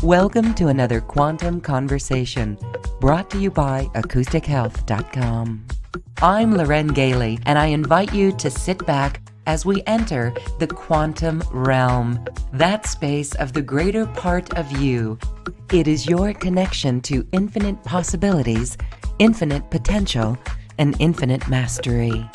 Welcome to another Quantum Conversation, brought to you by AcousticHealth.com. I'm Loren Gailey, and I invite you to sit back as we enter the quantum realm, that space of the greater part of you. It is your connection to infinite possibilities, infinite potential, and infinite mastery.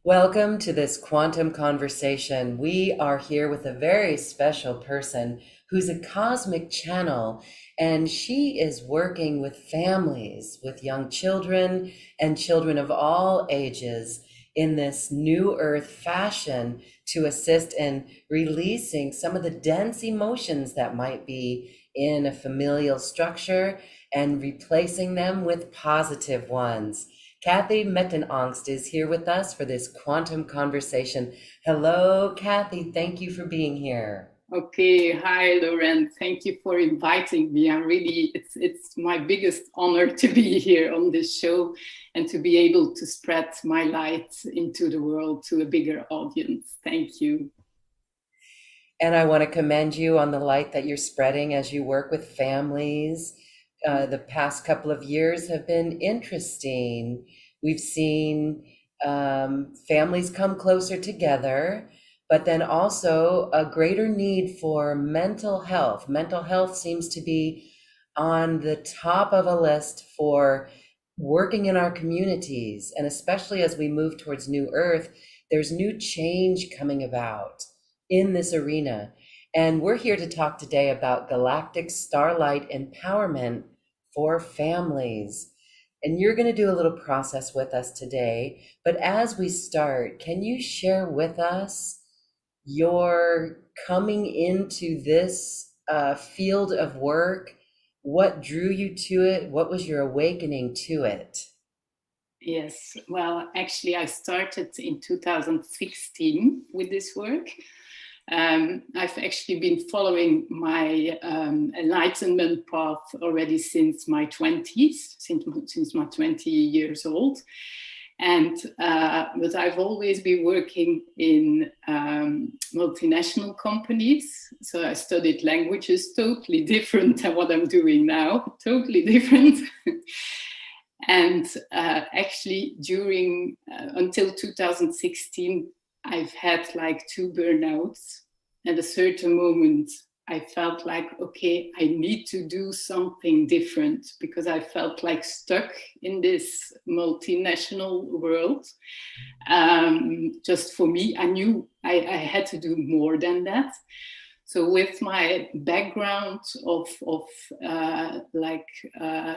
Welcome to this quantum conversation. We are here with a very special person who's a cosmic channel, and she is working with families, with young children and children of all ages in this new earth fashion to assist in releasing some of the dense emotions that might be in a familial structure and replacing them with positive ones. Kathy Metdenancxt is here with us for this quantum conversation. Hello, Kathy. Thank you for being here. Okay. Hi, Loren. Thank you for inviting me. It's my biggest honor to be here on this show and to be able to spread my light into the world to a bigger audience. Thank you. And I want to commend you on the light that you're spreading as you work with families. The past couple of years have been interesting. We've seen families come closer together, but then also a greater need for mental health. Mental health seems to be on the top of a list for working in our communities. And especially as we move towards New Earth, there's new change coming about in this arena. And we're here to talk today about Galactic Starlight Empowerment for families. And you're going to do a little process with us today. But as we start, can you share with us your coming into this field of work? What drew you to it? What was your awakening to it? Yes, well, actually, I started in 2016 with this work. I've actually been following my enlightenment path already since my 20s, since my 20 years old. And but I've always been working in multinational companies. So I studied languages, totally different than what I'm doing now, totally different. And actually, during until 2016, I've had like 2 burnouts. At a certain moment, I felt like, okay, I need to do something different because I felt like stuck in this multinational world. Just for me, I knew I had to do more than that. So with my background of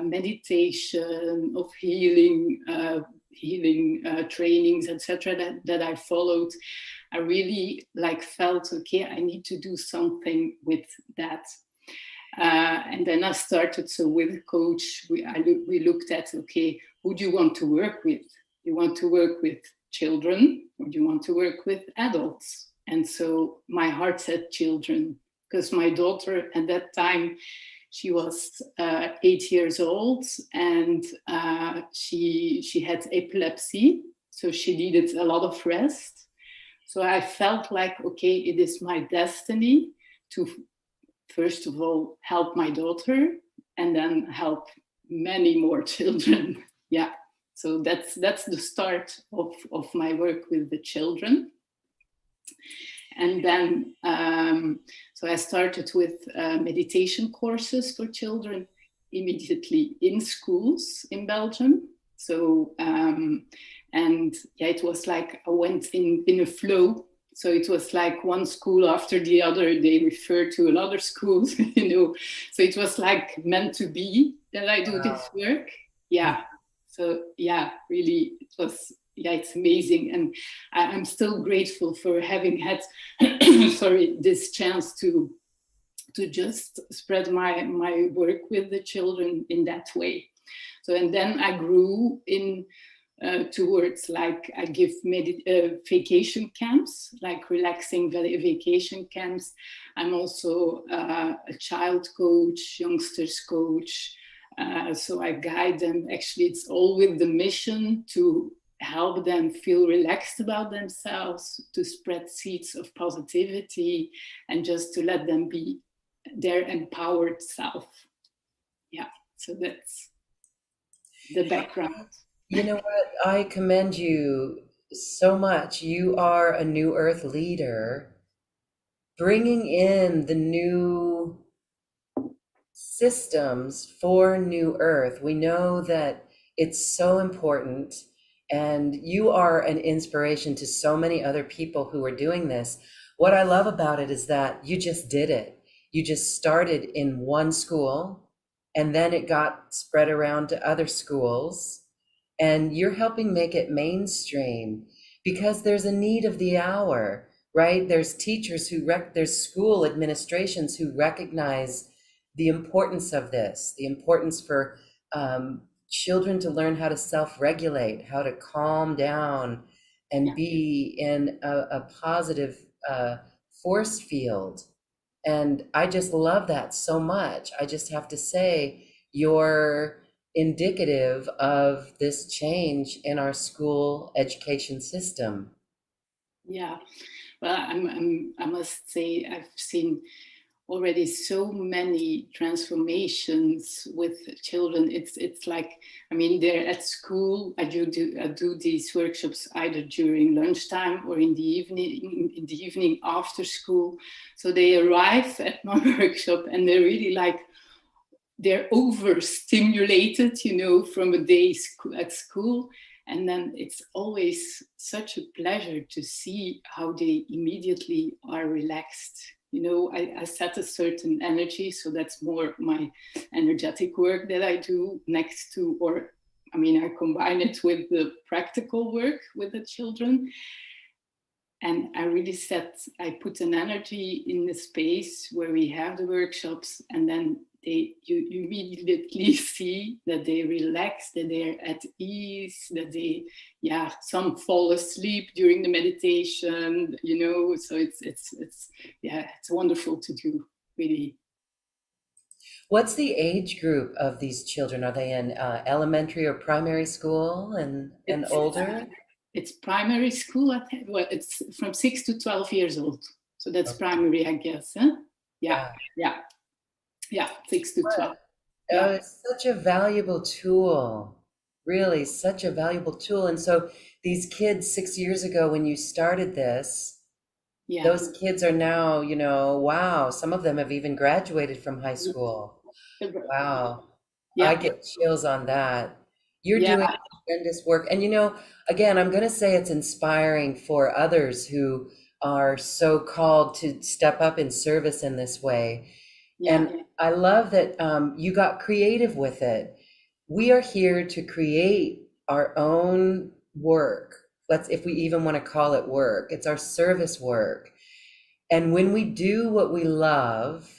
meditation, of healing trainings, etc., that I followed, I really felt, okay, I need to do something with that. And then I started, so with a coach, we looked at, okay, who do you want to work with? You want to work with children, or do you want to work with adults? And so my heart said children, because my daughter at that time, she was 8 years old, and she had epilepsy, so she needed a lot of rest. So I felt like, okay, it is my destiny to, first of all, help my daughter, and then help many more children. Yeah, so that's the start of my work with the children. And then, so I started with meditation courses for children immediately in schools in Belgium. So, and yeah, it was like I went in a flow. So it was like one school after the other, they referred to another school, So it was like meant to be that I do this work. Yeah. So yeah, really, it was, yeah, it's amazing. And I'm still grateful for having had, this chance to just spread my work with the children in that way. So, and then I grew in towards I give vacation camps, like relaxing vacation camps. I'm also a child coach, youngsters coach. So I guide them. Actually, it's all with the mission to help them feel relaxed about themselves, to spread seeds of positivity, and just to let them be their empowered self. Yeah, so that's the background. You know what? I commend you so much. You are a New Earth leader, bringing in the new systems for New Earth. We know that it's so important, and you are an inspiration to so many other people who are doing this. What I love about it is that you just did it. You just started in one school, and then it got spread around to other schools, and you're helping make it mainstream because there's a need of the hour, right? There's teachers there's school administrations who recognize the importance of this, the importance for children to learn how to self-regulate, how to calm down and Yeah. be in a positive force field. And I just love that so much. I just have to say, you're indicative of this change in our school education system. Yeah, well, I must say I've seen already so many transformations with children. It's like, I mean, they're at school. I do these workshops either during lunchtime or in the evening after school. So they arrive at my workshop and they're really like, they're overstimulated, you know, from a day at school. And then it's always such a pleasure to see how they immediately are relaxed. You know, I set a certain energy, so that's more my energetic work that I do next to, or I mean, I combine it with the practical work with the children. And I really I put an energy in the space where we have the workshops, and then you immediately see that they relax, that they're at ease, that some fall asleep during the meditation, you know. So it's wonderful to do, really. What's the age group of these children? Are they in elementary or primary school and older? It's primary school. I think. Well, it's from 6 to 12 years old. So that's Okay. primary, I guess. Huh? Yeah. 6 to 12. Yeah. It's such a valuable tool, really, such a valuable tool. And so these kids 6 years ago, when you started this, Yeah. those kids are now, wow, some of them have even graduated from high school. Wow. Yeah. I get chills on that. You're Yeah. doing tremendous work. And again, I'm going to say it's inspiring for others who are so called to step up in service in this way. Yeah. And I love that you got creative with it. We are here to create our own work. If we even want to call it work, it's our service work. And when we do what we love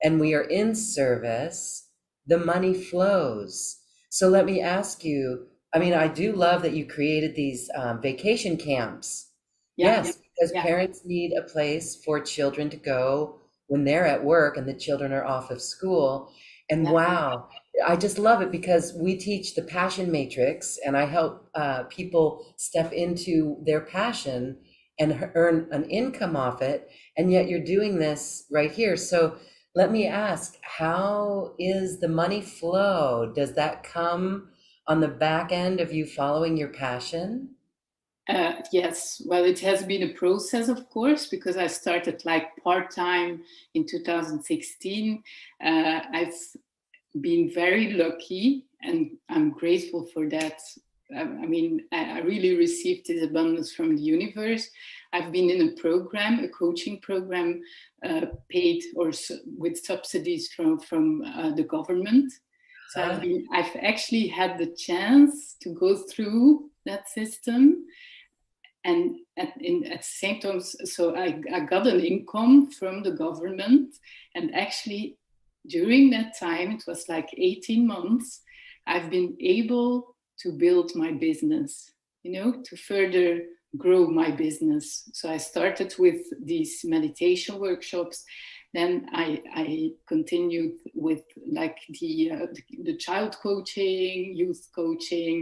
and we are in service, the money flows. So let me ask you, I mean, I do love that you created these vacation camps. Yeah. Yes, because parents need a place for children to go when they're at work and the children are off of school. And wow, I just love it because we teach the passion matrix, and I help people step into their passion and earn an income off it. And yet you're doing this right here. So let me ask, how is the money flow? Does that come on the back end of you following your passion? Yes, well, it has been a process, of course, because I started like part-time in 2016. I've been very lucky, and I'm grateful for that. I mean, I really received this abundance from the universe. I've been in a program, a coaching program, paid or with subsidies from the government. So I've actually had the chance to go through that system. And at the same time, so I got an income from the government. And actually, during that time, it was like 18 months, I've been able to build my business, to further grow my business. So I started with these meditation workshops. Then I continued with like the child coaching, youth coaching,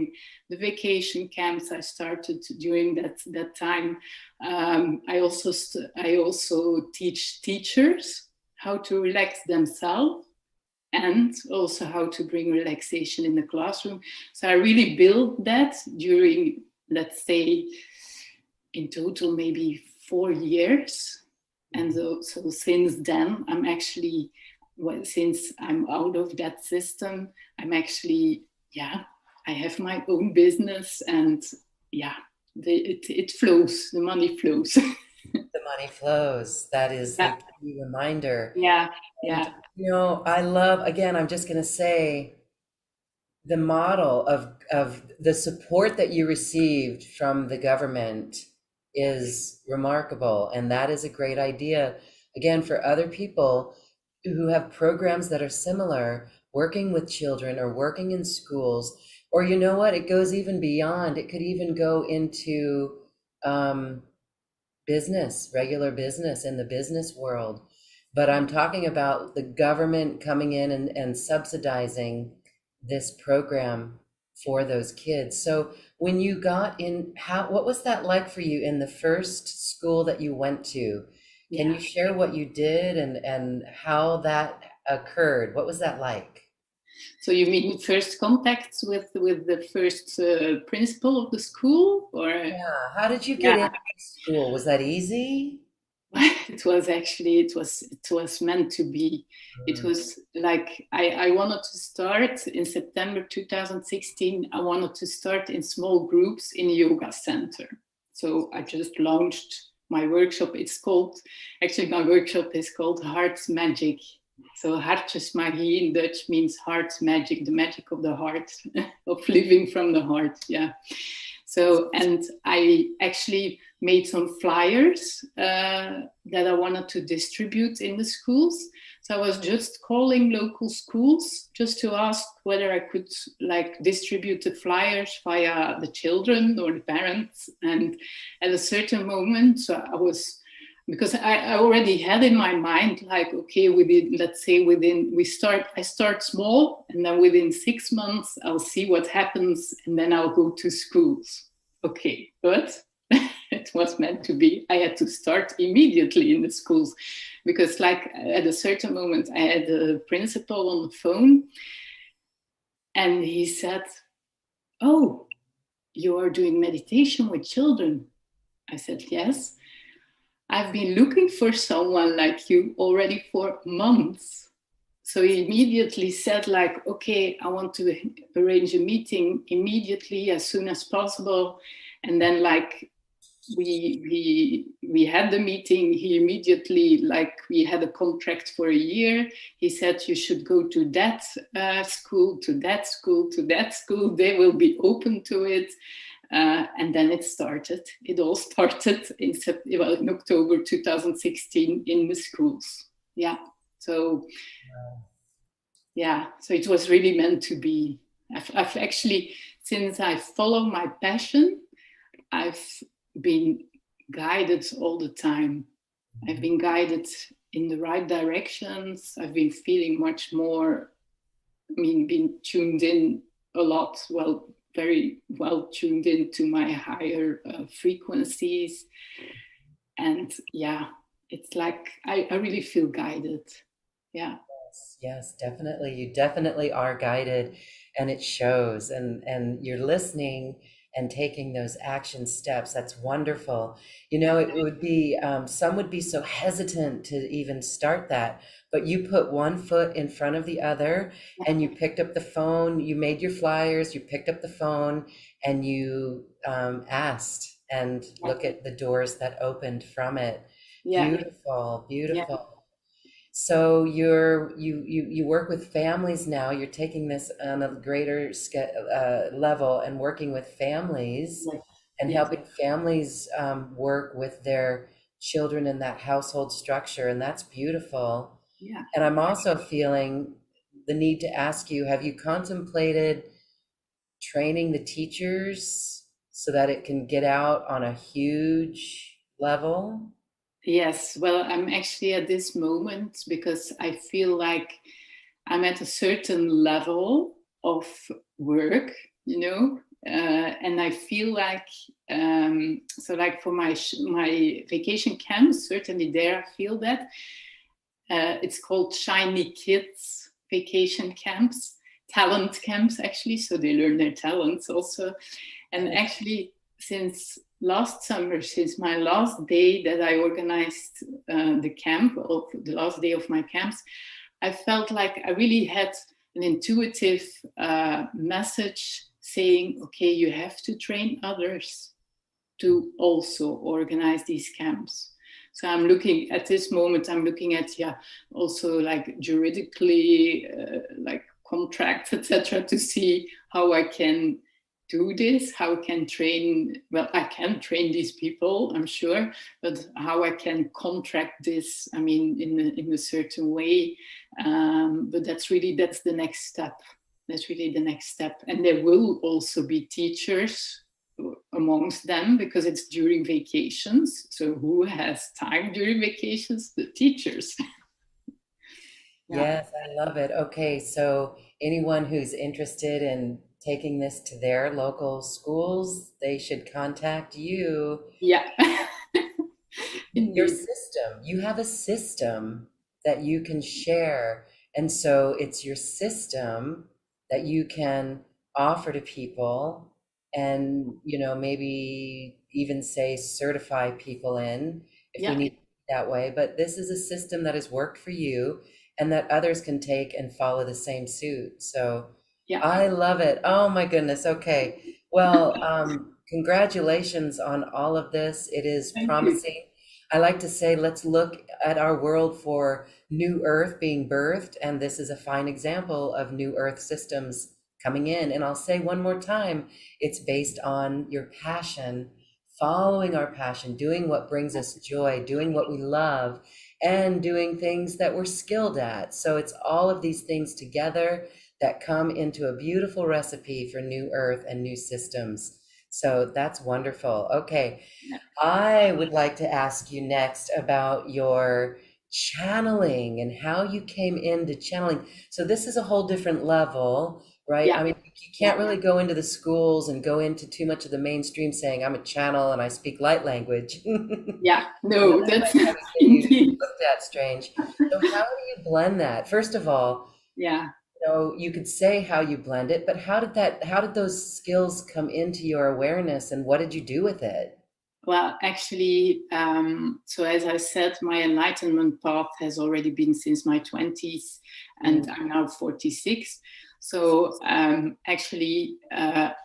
the vacation camps I started during that time. I also teach teachers how to relax themselves and also how to bring relaxation in the classroom. So I really built that during, let's say, in total maybe 4 years. And so since then, I'm actually, well, since I'm out of that system, I'm actually, yeah, I have my own business, and yeah, it flows, the money flows. The money flows. That is the Yeah, key reminder. yeah, And, yeah, I love, again, I'm just going to say, the model of the support that you received from the government is remarkable. And that is a great idea, again, for other people who have programs that are similar, working with children or working in schools. Or you know what? It goes even beyond. It could even go into business, regular business in the business world. But I'm talking about the government coming in and subsidizing this program for those kids. So when you got in, what was that like for you in the first school that you went to? Can yeah. you share what you did and how that occurred? What was that like? So you mean first contacts with the first principal of the school, or? Yeah, how did you get Yeah. into school? Was that easy? It was actually, it was meant to be. It Mm, was like I wanted to start in September 2016. I wanted to start in small groups in a yoga center. So I just launched my workshop. It's called, actually my workshop is called Heart's Magic. So Hartjesmagie in Dutch means heart's magic, the magic of the heart, of living from the heart. Yeah. So, and I actually made some flyers that I wanted to distribute in the schools. So I was just calling local schools just to ask whether I could like distribute the flyers via the children or the parents. And at a certain moment, so I was, because I already had in my mind, like, okay, within, let's say within, I start small, and then within 6 months, I'll see what happens, and then I'll go to schools. Okay, but it was meant to be. I had to start immediately in the schools, because like at a certain moment, I had the principal on the phone, and he said, "Oh, you are doing meditation with children." I said, "Yes. I've been looking for someone like you already for months." So he immediately said, like, okay, I want to arrange a meeting immediately as soon as possible. And then like we had the meeting. He immediately, like, we had a contract for a year. He said, you should go to that school, to that school, to that school. They will be open to it. And then it started. It all started in October 2016 in the schools. Yeah. So, yeah. So it was really meant to be. I've actually, since I follow my passion, I've been guided all the time. I've been guided in the right directions. I've been feeling much more, I mean, been tuned in a lot. Well, very well tuned into my higher frequencies. And yeah, it's like I really feel guided. Yeah. yes, definitely. You definitely are guided, and it shows. And you're listening and taking those action steps. That's wonderful. It would be some would be so hesitant to even start that, but you put one foot in front of the other, and you picked up the phone. You made your flyers. You picked up the phone, and you asked, and look at the doors that opened from it. Yeah. Beautiful, Yeah. beautiful. So you work with families now. You're taking this on a greater level and working with families Yeah. and Yes. helping families work with their children in that household structure, and that's beautiful. Yeah. And I'm also feeling the need to ask you, have you contemplated training the teachers so that it can get out on a huge level? Yes. Well, I'm actually at this moment because I feel like I'm at a certain level of work, you know, and I feel like, so like for my vacation camps, certainly there I feel that. It's called Shiny Kids vacation camps, talent camps actually, so they learn their talents also. And actually, since last summer, since my last day that I organized the camp, or the last day of my camps, I felt like I really had an intuitive message saying, okay, you have to train others to also organize these camps. So I'm looking at this moment, I'm looking at, also like juridically, like contracts, etc., to see how I can do this, how I can train, well, I can train these people, I'm sure, but how I can contract this, I mean, in a certain way. But that's the next step. That's really the next step. And there will also be teachers amongst them because it's during vacations. So who has time during vacations? The teachers. Yes, I love it. Okay, so anyone who's interested in taking this to their local schools, they should contact you. Yeah. Your Indeed. system, you have a system that you can share. And so it's your system that you can offer to people and, maybe even say certify people in if we Yeah. need it that way. But this is a system that has worked for you and that others can take and follow the same suit. So Yeah. I love it. Oh my goodness. Okay. Well, congratulations on all of this. It is Thank you. promising. I like to say, let's look at our world for new Earth being birthed, and this is a fine example of new Earth systems coming in. And I'll say one more time, it's based on your passion, following our passion, doing what brings us joy, doing what we love, and doing things that we're skilled at. So it's all of these things together that come into a beautiful recipe for new Earth and new systems. So that's wonderful. Okay. I would like to ask you next about your channeling and how you came into channeling. So this is a whole different level, right? Yeah. I mean, you Yeah. can't really go into the schools and go into too much of the mainstream saying I'm a channel and I speak light language. Yeah. That No, that's might probably get you indeed. looked at strange. So how do you blend that? First of all, Yeah. you could say how you blend it, but how did those skills come into your awareness and what did you do with it? Well, actually, so as I said, my enlightenment path has already been since my 20s, and I'm now 46. So actually,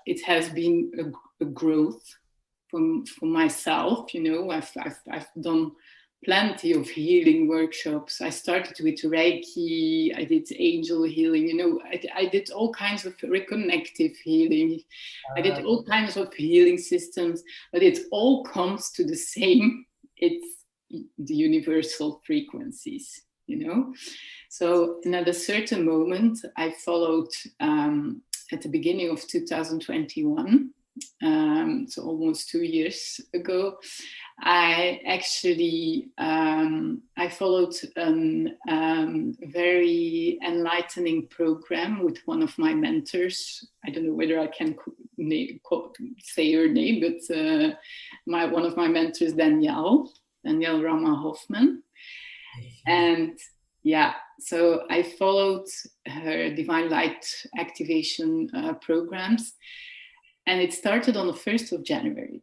it has been a growth for myself. You know, I've done plenty of healing workshops. I started with Reiki, I did angel healing, you know, I did all kinds of reconnective healing. I did all kinds of healing systems, but it all comes to the same, it's the universal frequencies, you know. So at a certain moment, I followed at the beginning of 2021, so almost 2 years ago, I actually I followed a very enlightening program with one of my mentors. I don't know whether I can say her name, but one of my mentors, Danielle Rama Hoffman, and yeah, so I followed her Divine Light activation programs, and it started on the 1st of January.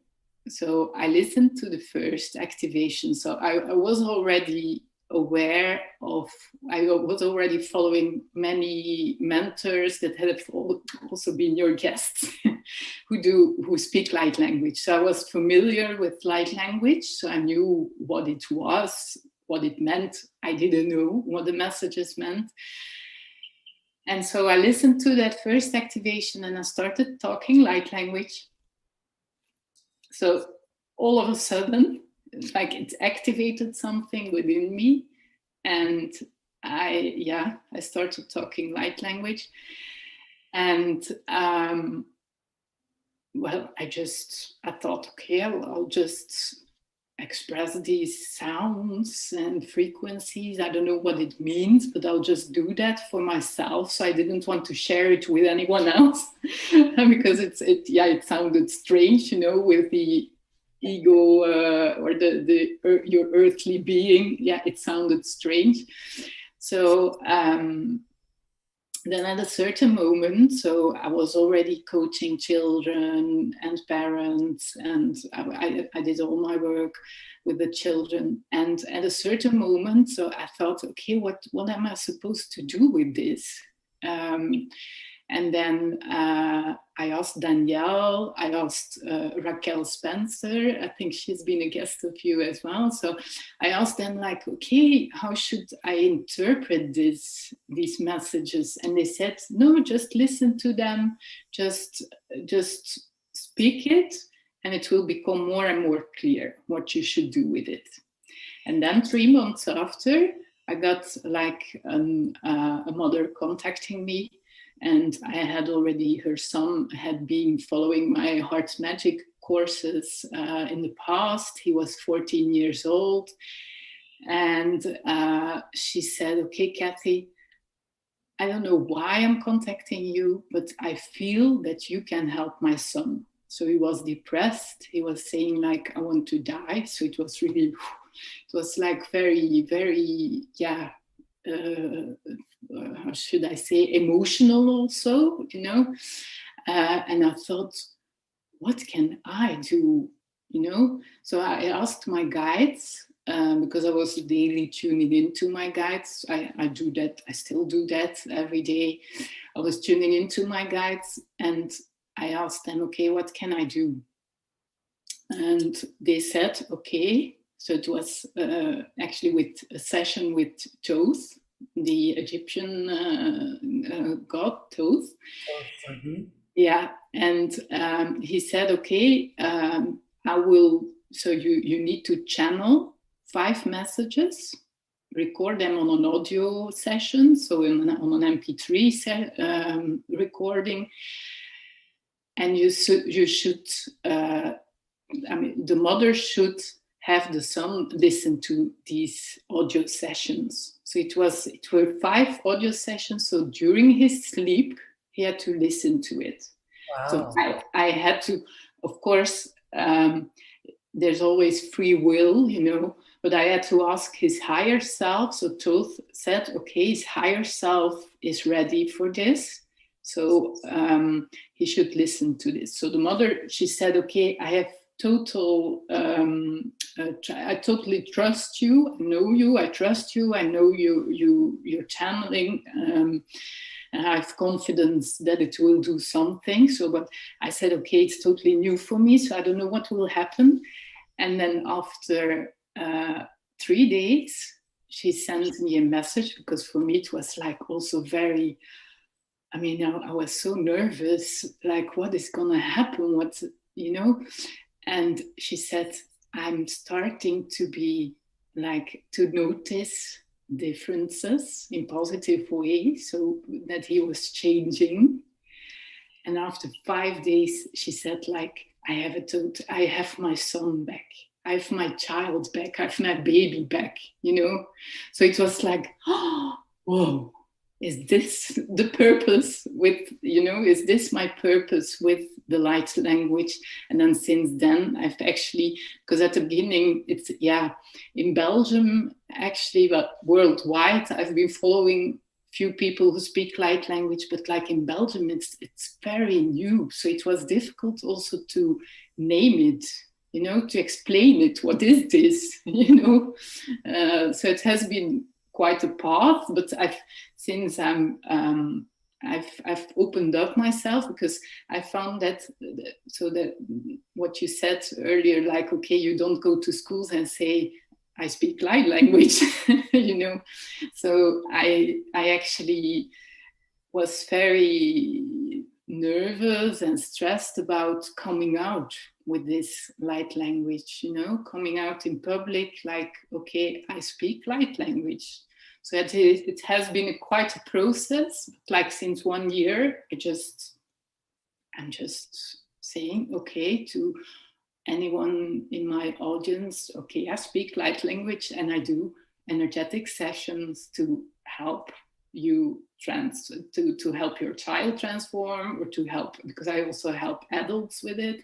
So I listened to the first activation. So I was already aware of, I was already following many mentors that have also been your guests who speak light language. So I was familiar with light language. So I knew what it was, what it meant. I didn't know what the messages meant. And so I listened to that first activation and I started talking light language. So all of a sudden, like it activated something within me, and I started talking light language, and well, I thought, okay, I'll just express these sounds and frequencies. I don't know what it means, but I'll just do that for myself. So I didn't want to share it with anyone else because it sounded strange, you know, with the ego or your earthly being. Yeah, it sounded strange. So then at a certain moment, so I was already coaching children and parents, and I did all my work with the children. And at a certain moment, so I thought, okay, what am I supposed to do with this? And then I asked Danielle, I asked Raquel Spencer, I think she's been a guest of you as well. So I asked them like, okay, how should I interpret these messages? And they said, no, just listen to them, just speak it, and it will become more and more clear what you should do with it. And then 3 months after, I got like a mother contacting me. And I had already, her son had been following my Heart Magic courses in the past. He was 14 years old. And she said, okay, Kathy, I don't know why I'm contacting you, but I feel that you can help my son. So he was depressed. He was saying like, I want to die. So it was really, it was like very, very, yeah, how should I say, emotional also, you know. And I thought, what can I do, you know? So I asked my guides, because I was daily tuning into my guides. I do that, I still do that every day. I was tuning into my guides and I asked them, okay, what can I do? And they said, okay. So it was actually with a session with Thoth, the Egyptian god Thoth. Mm-hmm. Yeah, and he said, okay, I will, so you need to channel 5 messages, record them on an audio session, so on an MP3 recording, and you should, I mean, the mother should have the son listen to these audio sessions. So it were 5 audio sessions. So during his sleep, he had to listen to it. Wow. So I had to, of course, there's always free will, you know, but I had to ask his higher self. So Thoth said, okay, his higher self is ready for this. So he should listen to this. So the mother, she said, okay, I have I totally trust you. I know you. I trust you. I know you're channeling, and I have confidence that it will do something. So, but I said, okay, it's totally new for me, so I don't know what will happen. And then after 3 days, she sent me a message, because for me it was like also very, I mean, I was so nervous, like what is gonna happen? What, you know? And she said, I'm starting to be like, to notice differences in positive ways, so that he was changing. And after 5 days, she said, like, I have my son back. I have my child back. I have my baby back, you know? So it was like, oh, whoa. Is this the purpose with, you know, is this my purpose with the light language? And then since then, I've actually, because at the beginning, it's, yeah, in Belgium, actually, but worldwide, I've been following few people who speak light language, but like in Belgium, it's very new. So it was difficult also to name it, you know, to explain it. What is this, you know? So it has been quite a path, but I've opened up myself, because I found that, so that what you said earlier, like, okay, you don't go to schools and say, I speak light language, you know. So I actually was very nervous and stressed about coming out with this light language, you know, coming out in public, like, okay, I speak light language. So it has been quite a process. Like since 1 year, I'm just saying, okay, to anyone in my audience, okay, I speak light language and I do energetic sessions to help you to help your child transform, or to help, because I also help adults with it,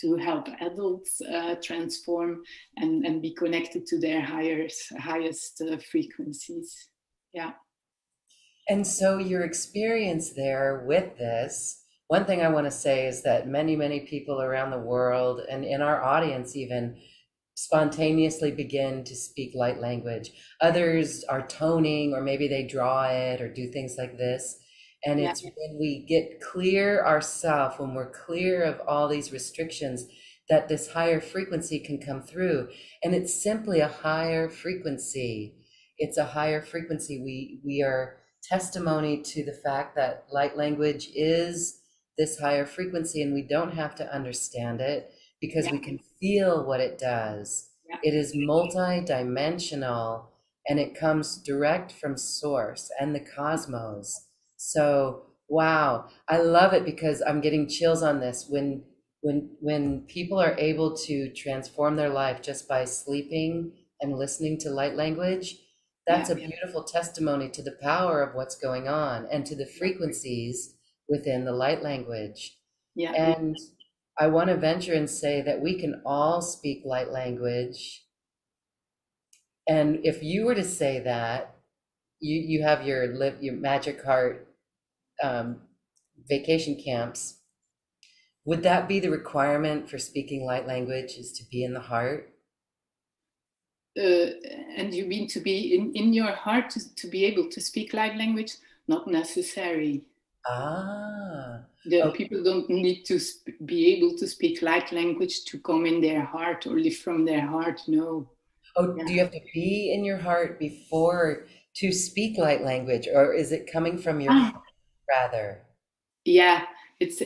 to help adults transform and be connected to their highest frequencies. Yeah. And so your experience there with this, one thing I want to say is that many, many people around the world and in our audience even spontaneously begin to speak light language. Others are toning, or maybe they draw it or do things like this. And Yeah. it's when we get clear ourselves, when we're clear of all these restrictions, that this higher frequency can come through. And it's simply a higher frequency. It's a higher frequency. We are testimony to the fact that light language is this higher frequency, and we don't have to understand it, because Yeah. we can feel what it does. Yeah. It is multi-dimensional, and it comes direct from source and the cosmos. So, wow, I love it, because I'm getting chills on this. When people are able to transform their life just by sleeping and listening to light language, that's a beautiful testimony to the power of what's going on and to the frequencies within the light language. Yeah. And I want to venture and say that we can all speak light language. And if you were to say that, you have your Magic Heart vacation camps, would that be the requirement for speaking light language, is to be in the heart? And you mean to be in your heart to be able to speak light language? Not necessary. Okay. People don't need to be able to speak light language to come in their heart or live from their heart. No. Oh, do you have to be in your heart before to speak light language, or is it coming from your heart rather? Yeah, it's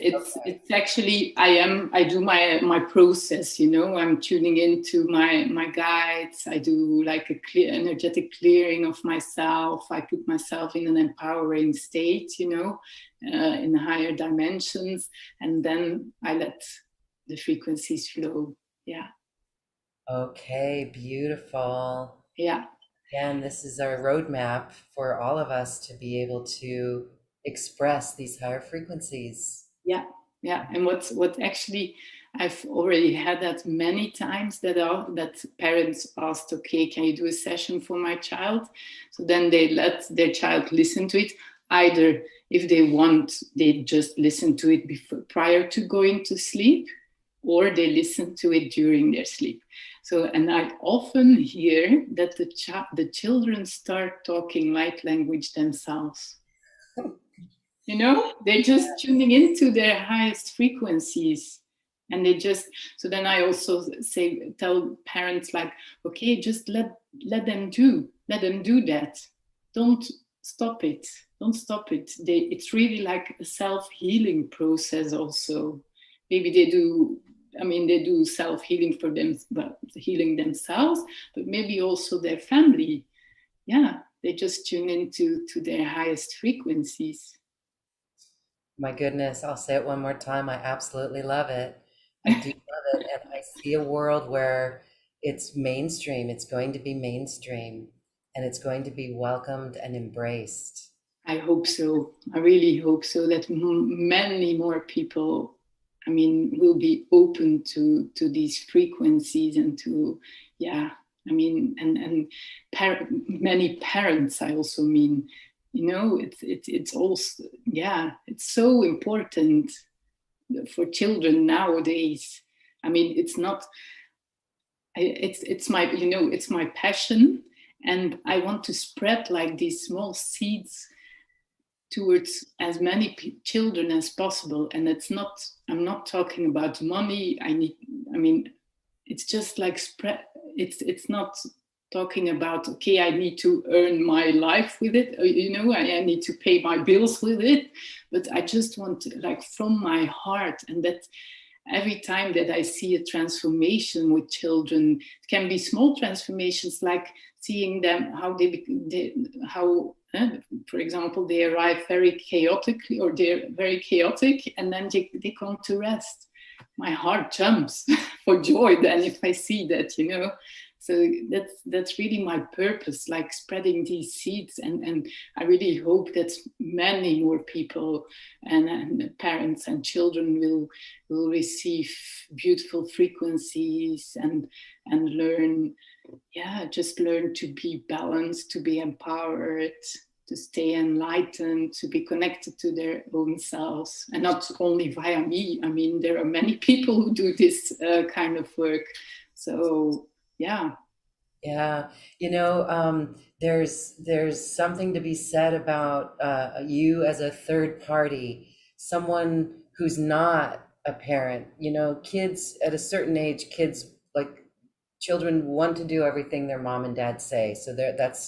actually I do my process, I'm tuning into my guides. I do like a energetic clearing of myself. I put myself in an empowering state, in higher dimensions, and then I let the frequencies flow. Yeah. Okay, beautiful. Yeah. And this is our roadmap for all of us to be able to express these higher frequencies. Yeah. Yeah. And what actually, I've already had that many times that parents asked, okay, can you do a session for my child? So then they let their child listen to it. Either if they want, they just listen to it prior to going to sleep, or they listen to it during their sleep. So, and I often hear that the children start talking light language themselves. They're just tuning into their highest frequencies. And so then I also tell parents, like, okay, just let them do that. Don't stop it. Don't stop it. It's really like a self-healing process also. Maybe they do self-healing for them, but healing themselves, but maybe also their family. Yeah, they just tune into their highest frequencies. My goodness, I'll say it one more time. I absolutely love it. I do love it. And I see a world where it's mainstream. It's going to be mainstream, and it's going to be welcomed and embraced. I hope so. I really hope so, that many more people, will be open to these frequencies and to, and many parents, I also mean, it's also, it's so important for children nowadays. It's not, it's my passion, and I want to spread like these small seeds towards as many children as possible. And I'm not talking about money. It's just like spread. It's not talking about, okay, I need to earn my life with it. I need to pay my bills with it. But I just want to, like, from my heart, and that every time that I see a transformation with children, it can be small transformations, like seeing them, for example, they arrive very chaotically, or they're very chaotic, and then they come to rest. my heart jumps for joy then if I see that, you know. So that's really my purpose, like spreading these seeds, and I really hope that many more people and parents and children will receive beautiful frequencies and learn, yeah, just learn to be balanced, to be empowered, to stay enlightened, to be connected to their own selves, and not only via me. I mean, there are many people who do this kind of work. So, yeah. Yeah, there's something to be said about you as a third party, someone who's not a parent. Kids at a certain age, kids like children want to do everything their mom and dad say. So that's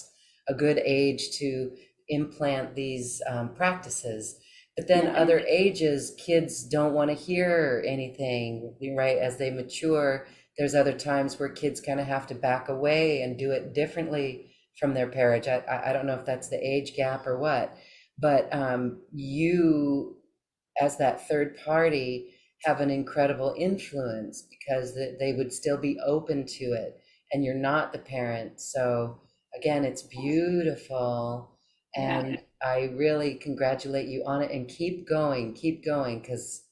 a good age to implant these practices. But then Yeah. other ages, kids don't want to hear anything, right? As they mature, there's other times where kids kind of have to back away and do it differently from their parents. I don't know if that's the age gap or what, but you, as that third party, have an incredible influence because they would still be open to it, and you're not the parent. So again, it's beautiful, Yeah. and I really congratulate you on it, and keep going, because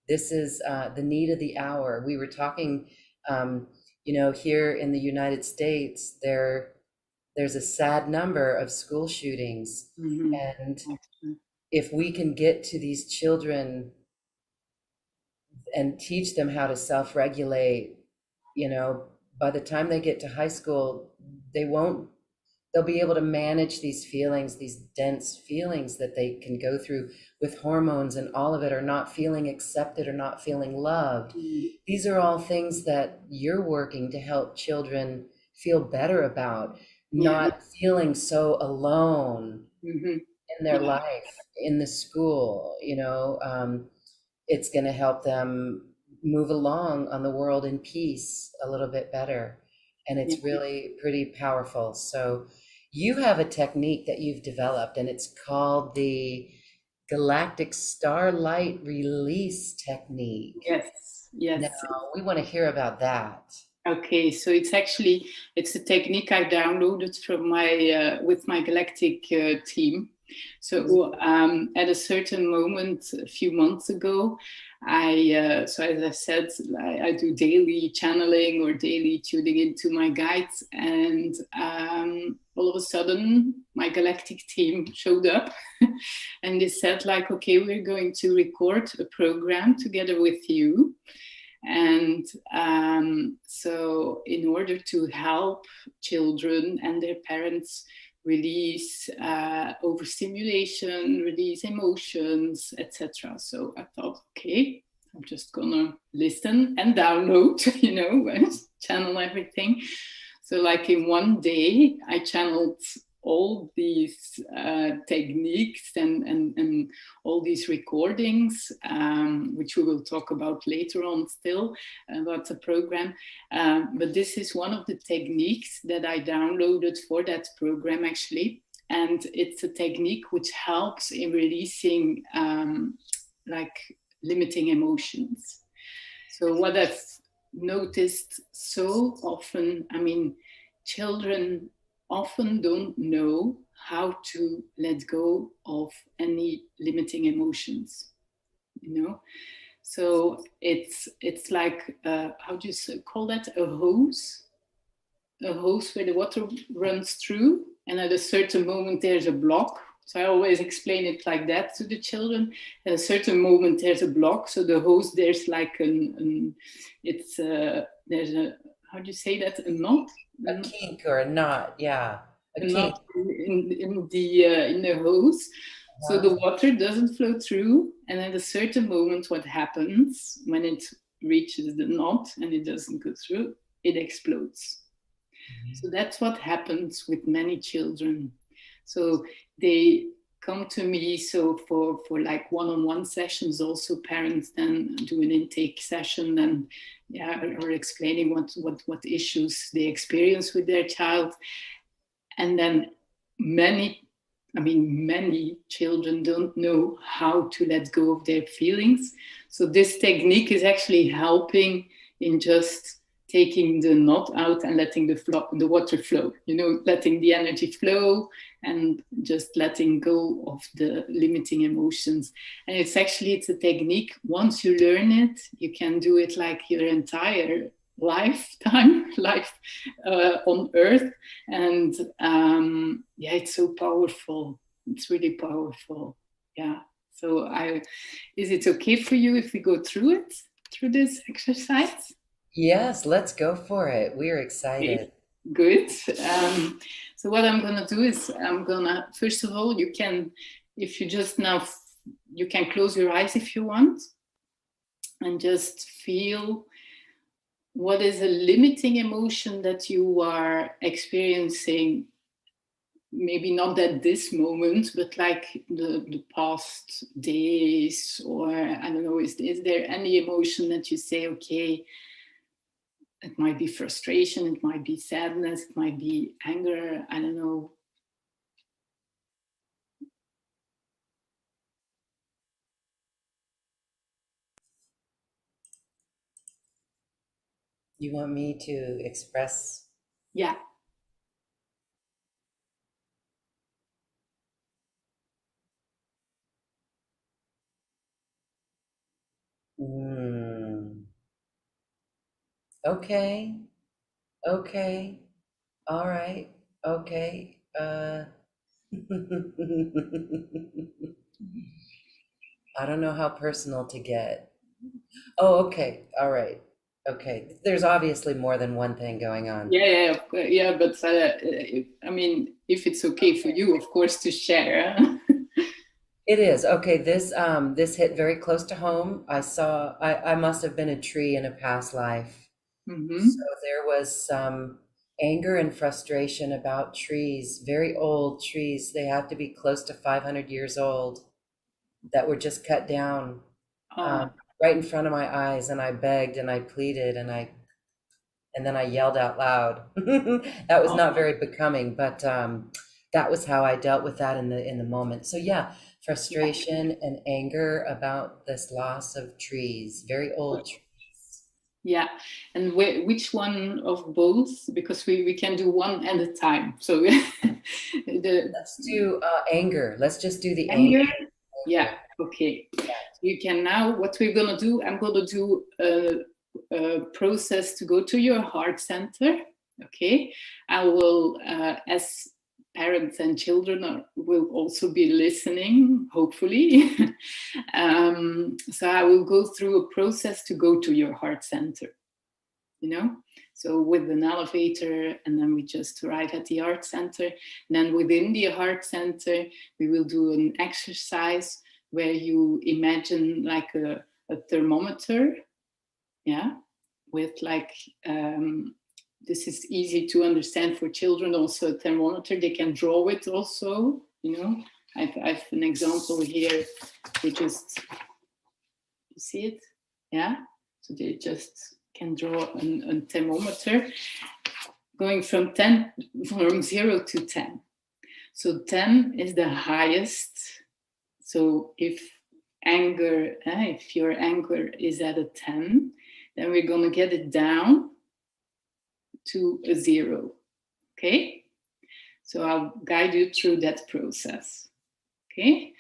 this is the need of the hour. We were talking, here in the United States, there's a sad number of school shootings, Mm-hmm. and if we can get to these children and teach them how to self-regulate, by the time they get to high school, they won't they'll be able to manage these feelings, these dense feelings that they can go through with hormones and all of it, or not feeling accepted or not feeling loved. These are all things that you're working to help children feel better about, Yeah. not feeling so alone Mm-hmm. in their Yeah. life, in the school. It's going to help them move along on the world in peace a little bit better. And Yeah. it's really pretty powerful. So you have a technique that you've developed, and it's called the Galactic Starlight Release Technique. Yes. Now, Yes. we want to hear about that. Okay, so it's a technique I downloaded from my with my Galactic team. So at a certain moment a few months ago, so as I said, I do daily channeling or daily tuning into my guides, and all of a sudden my Galactic team showed up, and they said like, okay, we're going to record a program together with you. And so, in order to help children and their parents release overstimulation, release emotions, etc. So I thought, okay, I'm just gonna listen and download, and channel everything. So, like in one day, I channeled all these techniques and all these recordings, which we will talk about later on still about the program. But this is one of the techniques that I downloaded for that program actually. And it's a technique which helps in releasing like limiting emotions. So what I've noticed so often, I mean, children often don't know how to let go of any limiting emotions, so it's like how do you call that, a hose where the water runs through, and at a certain moment there's a block. So I always explain it like that to the children. At a certain moment there's a block, so the hose, there's like there's a, how do you say that, a knot, A kink or a knot, yeah. A kink. not in the hose, so the water doesn't flow through. And at a certain moment, what happens when it reaches the knot and it doesn't go through, it explodes. So that's what happens with many children. So they come to me, so for like one-on-one sessions, also parents then do an intake session and are explaining what issues they experience with their child. And then many I mean, many children don't know how to let go of their feelings. So this technique is actually helping in just taking the knot out and letting the water flow, letting the energy flow and just letting go of the limiting emotions. And it's a technique, once you learn it, you can do it like your entire life on earth. And it's so powerful. It's really powerful. Yeah. So is it okay for you if we go through this exercise? Yes, let's go for it. We're Okay, excited. good. So what I'm gonna do is first of all, if you just now, you can close your eyes if you want, and just feel what is a limiting emotion that you are experiencing, maybe not at this moment, but like the past days, or I don't know, is there any emotion that you say, okay, it might be frustration, it might be sadness, it might be anger, I don't know. You want me to express? Yeah. Mm, okay, okay, all right, okay. I don't know how personal to get. Oh, okay, all right, okay. There's obviously more than one thing going on. Yeah, but I mean, if it's okay for you, of course, to share. It is. Okay, this hit very close to home. I must have been a tree in a past life. So Mm-hmm. there was some anger and frustration about trees, very old trees. They have to be close to 500 years old that were just cut down Oh, um, right in front of my eyes. And I begged and I pleaded and then I yelled out loud. That was not oh, very becoming, but that was how I dealt with that in the moment. So yeah, yeah. frustration and anger about this loss of trees, very old trees. Yeah, and which one of both? Because we can do one at a time. So the Let's do anger. Let's just do the anger. anger. Yeah, okay. So you can now, what we're gonna do, I'm gonna do a process to go to your heart center. Okay, I will, as parents and children will also be listening, hopefully. So I will go through a process to go to your heart center. So with an elevator, and then we just arrive at the heart center. And then within the heart center, we will do an exercise where you imagine like a thermometer, yeah, with like, this is easy to understand for children, also a thermometer, they can draw it also. I've an example here. They just, you see it? Yeah. So they just can draw a thermometer going from 0 to 10. So 10 is the highest. So if your anger is at a 10, then we're going to get it down to a 0. Okay? So I'll guide you through that process. Okay?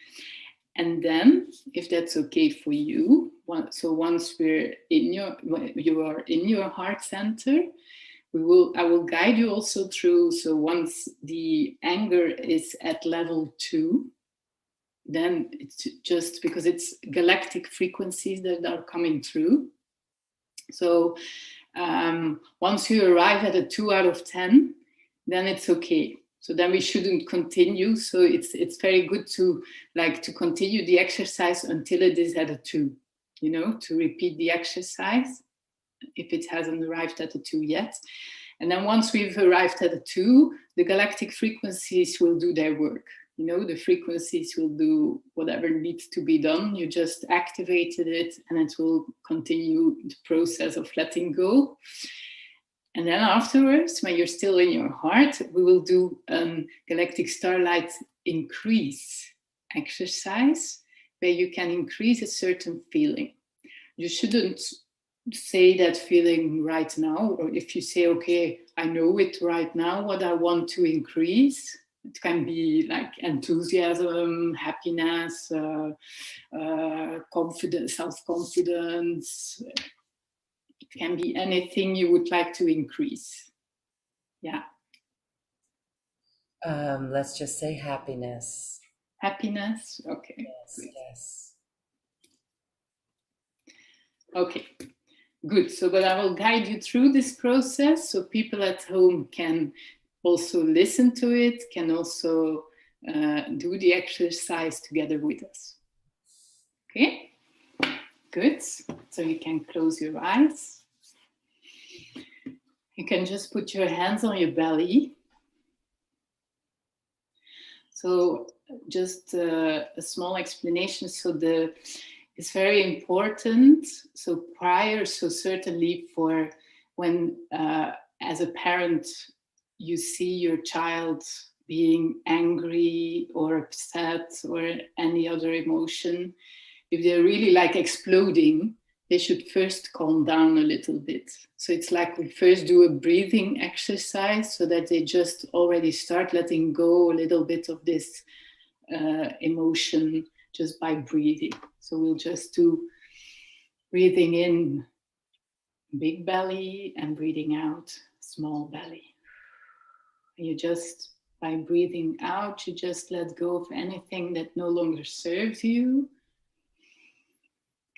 And then, if that's okay for you, so once you are in your heart center, I will guide you also through. So once the anger is at level 2, then it's just because it's galactic frequencies that are coming through. So once you arrive at a 2 out of 10, then it's okay. So then we shouldn't continue. So it's very good to continue the exercise until it is at a 2, to repeat the exercise if it hasn't arrived at a 2 yet. And then once we've arrived at a 2, the galactic frequencies will do their work. The frequencies will do whatever needs to be done. You just activated it and it will continue the process of letting go. And then afterwards, when you're still in your heart, we will do galactic starlight increase exercise, where you can increase a certain feeling. You shouldn't say that feeling right now, or if you say, okay, I know it right now, what I want to increase. It can be like enthusiasm, happiness, confidence, self-confidence. It can be anything you would like to increase. Yeah. Let's just say happiness. Happiness. Okay. Yes, Good. yes. Okay. Good. So, but I will guide you through this process so people at home can also listen to it, can also do the exercise together with us. Okay? Good. So you can close your eyes. You can just put your hands on your belly. So just a small explanation. So it's very important. So certainly for when, as a parent, you see your child being angry or upset or any other emotion, if they're really like exploding, they should first calm down a little bit. So it's like we first do a breathing exercise so that they just already start letting go a little bit of this emotion just by breathing. So we'll just do breathing in, big belly, and breathing out, small belly. And you just, by breathing out, you just let go of anything that no longer serves you.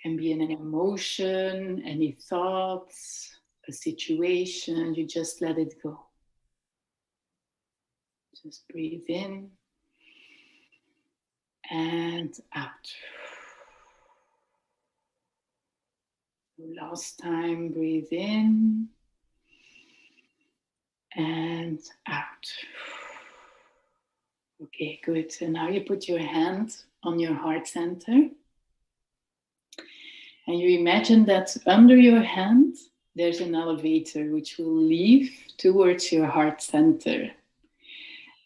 Can be an emotion, any thoughts, a situation, you just let it go. Just breathe in and out. Last time, breathe in and out. Okay, good. So now you put your hand on your heart center. And you imagine that under your hand, there's an elevator which will lead towards your heart center.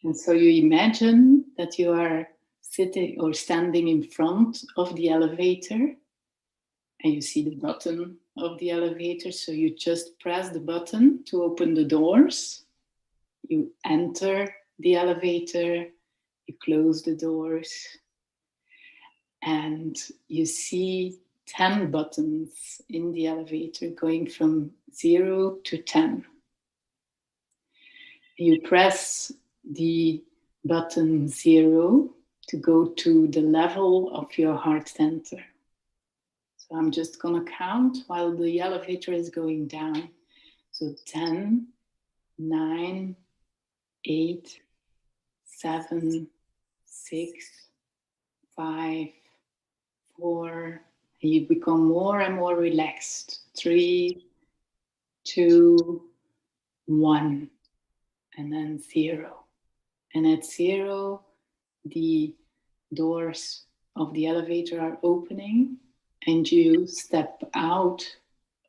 And so you imagine that you are sitting or standing in front of the elevator and you see the button of the elevator. So you just press the button to open the doors. You enter the elevator, you close the doors, and you see 10 buttons in the elevator going from 0 to 10. You press the button 0 to go to the level of your heart center. So I'm just going to count while the elevator is going down. So 10, 9, 8, 7, 6, 5, 4. You become more and more relaxed. 3, 2, 1, and then 0. And at 0, the doors of the elevator are opening and you step out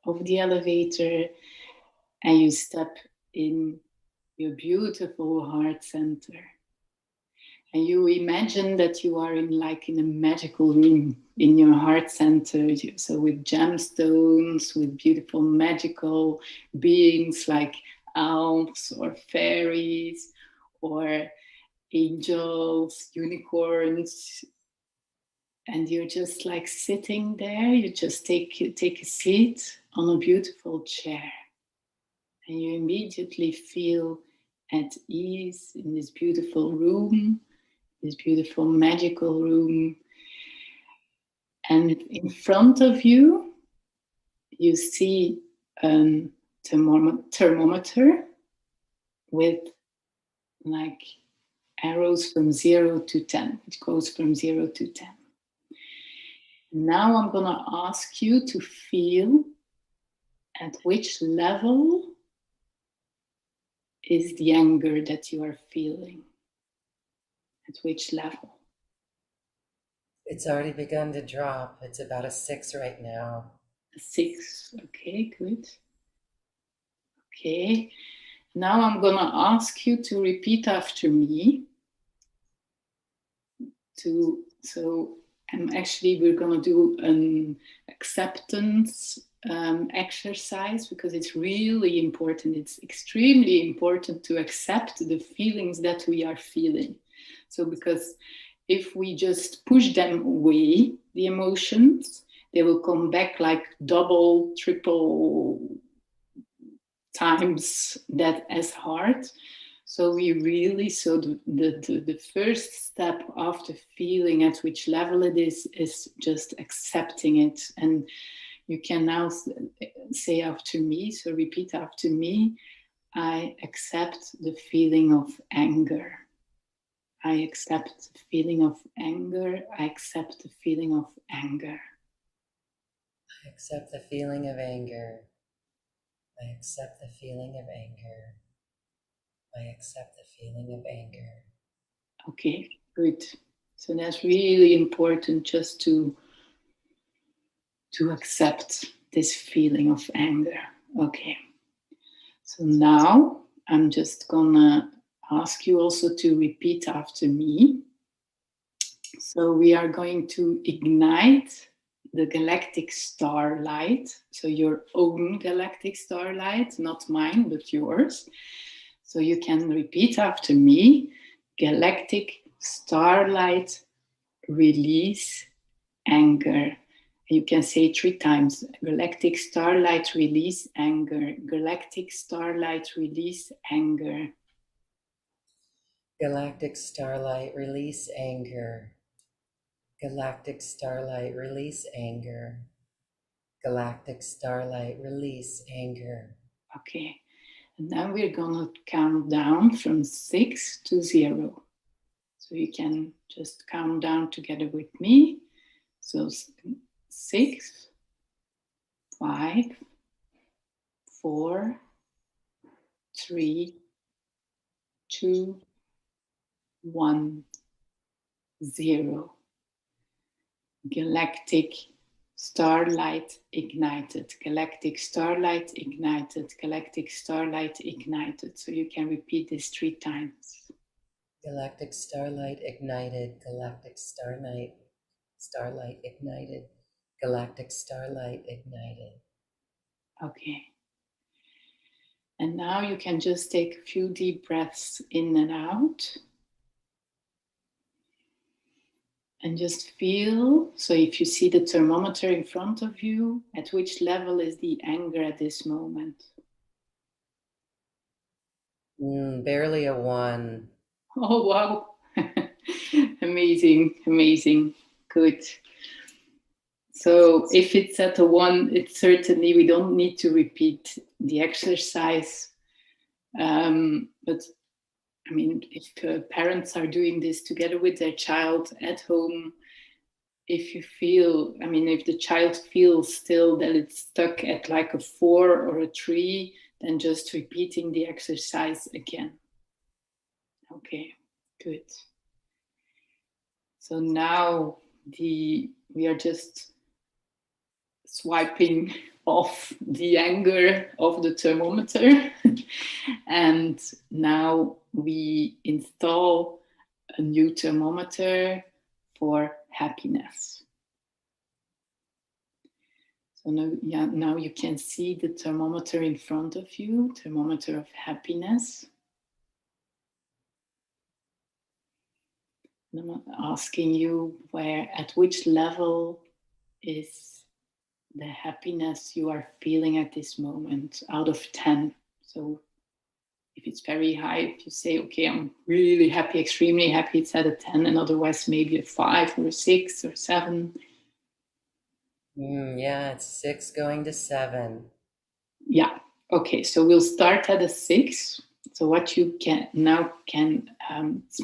of the elevator and you step in your beautiful heart center. And you imagine that you are in a magical room in your heart center. So with gemstones, with beautiful magical beings like elves or fairies or angels, unicorns. And you're just like sitting there. You just take a seat on a beautiful chair. And you immediately feel at ease in this beautiful room, this beautiful magical room. And in front of you, you see a thermometer with like arrows from 0 to 10. It goes from 0 to 10. Now I'm going to ask you to feel at which level is the anger that you are feeling. At which level? It's already begun to drop. It's about a 6 right now. A 6. Okay, good. Okay. Now I'm going to ask you to repeat after me. we're going to do an acceptance exercise, because it's really important. It's extremely important to accept the feelings that we are feeling. So because if we just push them away, the emotions, they will come back like double, triple times that as hard. So the first step after feeling at which level it is just accepting it. And you can now say after me, so repeat after me, I accept the feeling of anger. I accept the feeling of anger. I accept the feeling of anger. I accept the feeling of anger. I accept the feeling of anger. I accept the feeling of anger. Okay, good. So that's really important, just to accept this feeling of anger. Okay. So now I'm just gonna ask you also to repeat after me. So we are going to ignite the galactic starlight. So your own galactic starlight, not mine, but yours. So you can repeat after me. Galactic starlight, release anger. You can say 3 times. Galactic starlight, release anger. Galactic starlight, release anger. Galactic starlight, release anger. Galactic starlight, release anger. Galactic starlight, release anger. Okay. And now we're gonna count down from 6 to 0. So you can just count down together with me. So 6, 5, 4, 3, 2, 1, 0. Galactic starlight ignited. Galactic starlight ignited. Galactic starlight ignited. So you can repeat this 3 times. Galactic starlight ignited. Galactic starlight ignited. Galactic starlight ignited. Okay. And now you can just take a few deep breaths in and out. And just feel, so if you see the thermometer in front of you, at which level is the anger at this moment? Barely a 1. Oh, wow. Amazing, amazing. Good. So if it's at a 1, it's certainly, we don't need to repeat the exercise. But I mean, if parents are doing this together with their child at home, if you feel, I mean, if the child feels still that it's stuck at like a 4 or a 3, then just repeating the exercise again. Okay, good. So now we are just swiping off the anger of the thermometer. And now we install a new thermometer for happiness. So now you can see the thermometer in front of you, thermometer of happiness. And I'm asking you at which level is the happiness you are feeling at this moment out of 10. So if it's very high, if you say, okay, I'm really happy, extremely happy, it's at a 10, and otherwise maybe a 5 or a 6 or 7. Yeah, it's 6 going to 7. Yeah. Okay, so we'll start at a 6. So what you can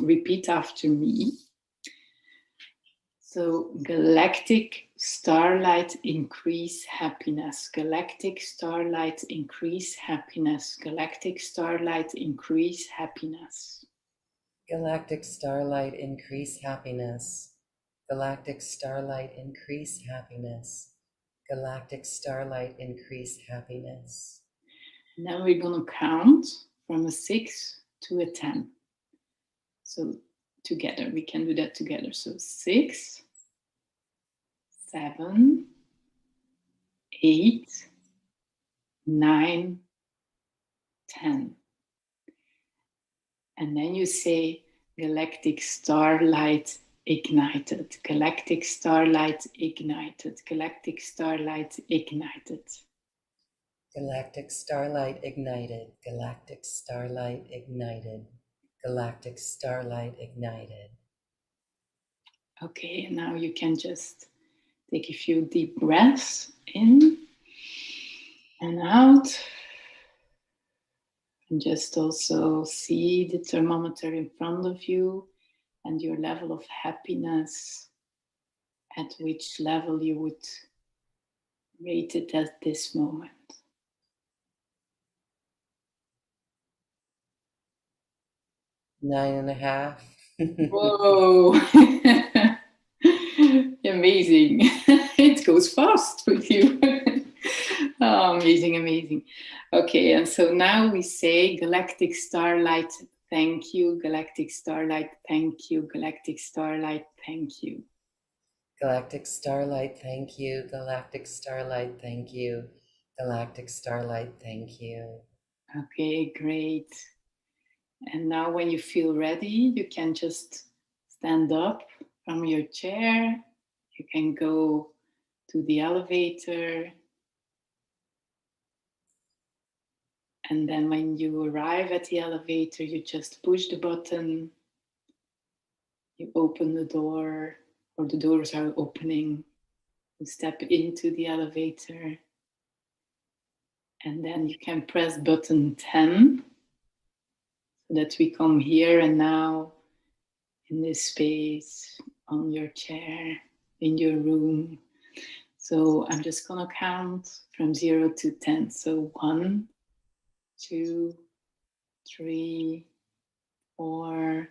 repeat after me. So galactic starlight, increase happiness. Galactic starlight, increase happiness. Galactic starlight, increase happiness. Galactic starlight, increase happiness. Galactic starlight, increase happiness. Galactic starlight, increase happiness. And then we're going to count from a 6 to a 10. So together. We can do that together. So 6, 7, 8, 9, 10. And then you say, galactic starlight ignited, galactic starlight ignited, galactic starlight ignited. Galactic starlight ignited, galactic starlight ignited, galactic starlight ignited. Okay, and now you can just take a few deep breaths in and out. And just also see the thermometer in front of you and your level of happiness, at which level you would rate it at this moment. 9.5. Whoa! Amazing. It goes fast with you. Oh, amazing, amazing. Okay, and so now we say galactic starlight, thank you, galactic starlight, thank you, galactic starlight, thank you. Galactic starlight, thank you. Galactic starlight, thank you. Galactic starlight, thank you. Okay, great. And now when you feel ready, you can just stand up from your chair. You can go to the elevator. And then when you arrive at the elevator, you just push the button. You open the door, or the doors are opening. You step into the elevator. And then you can press button 10 so that we come here and now in this space, on your chair, in your room. So I'm just gonna count from 0 to 10. So 1, 2, 3, 4,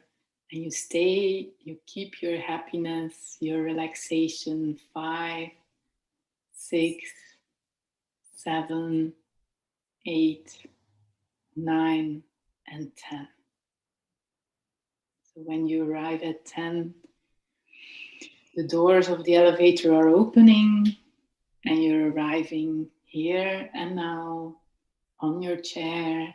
and you stay, you keep your happiness, your relaxation. 5, 6, 7, 8, 9, and 10. So when you arrive at 10, the doors of the elevator are opening and you're arriving here and now on your chair.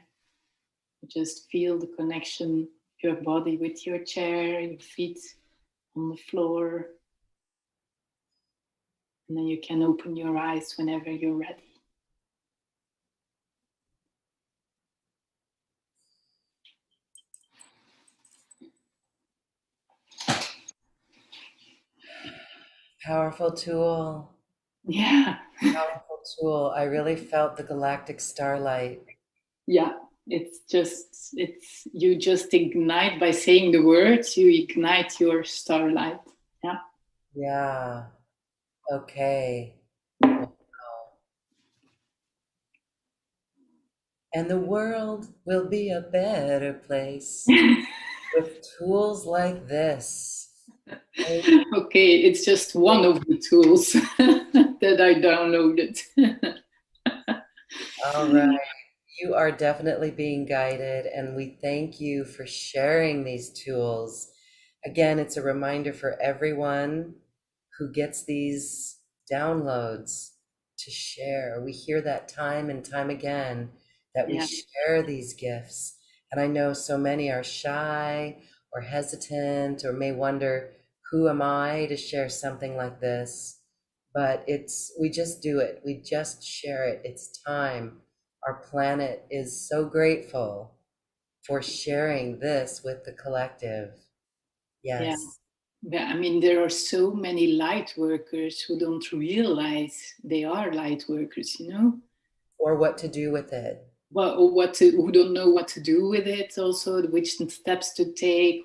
You just feel the connection of your body with your chair, your feet on the floor. And then you can open your eyes whenever you're ready. Powerful tool. Yeah. Powerful tool. I really felt the galactic starlight. Yeah. You just ignite by saying the words, you ignite your starlight. Yeah. Yeah. Okay. Wow. And the world will be a better place with tools like this. Okay, it's just one of the tools that I downloaded. All right. You are definitely being guided, and we thank you for sharing these tools. Again, it's a reminder for everyone who gets these downloads to share. We hear that time and time again that we Yeah. share these gifts. And I know so many are shy or hesitant or may wonder, who am I to share something like this? But we just do it. We just share it. It's time. Our planet is so grateful for sharing this with the collective. Yeah. Yes. Yeah, I mean, there are so many light workers who don't realize they are light workers, you know? Or what to do with it. Well, who don't know what to do with it, also, which steps to take,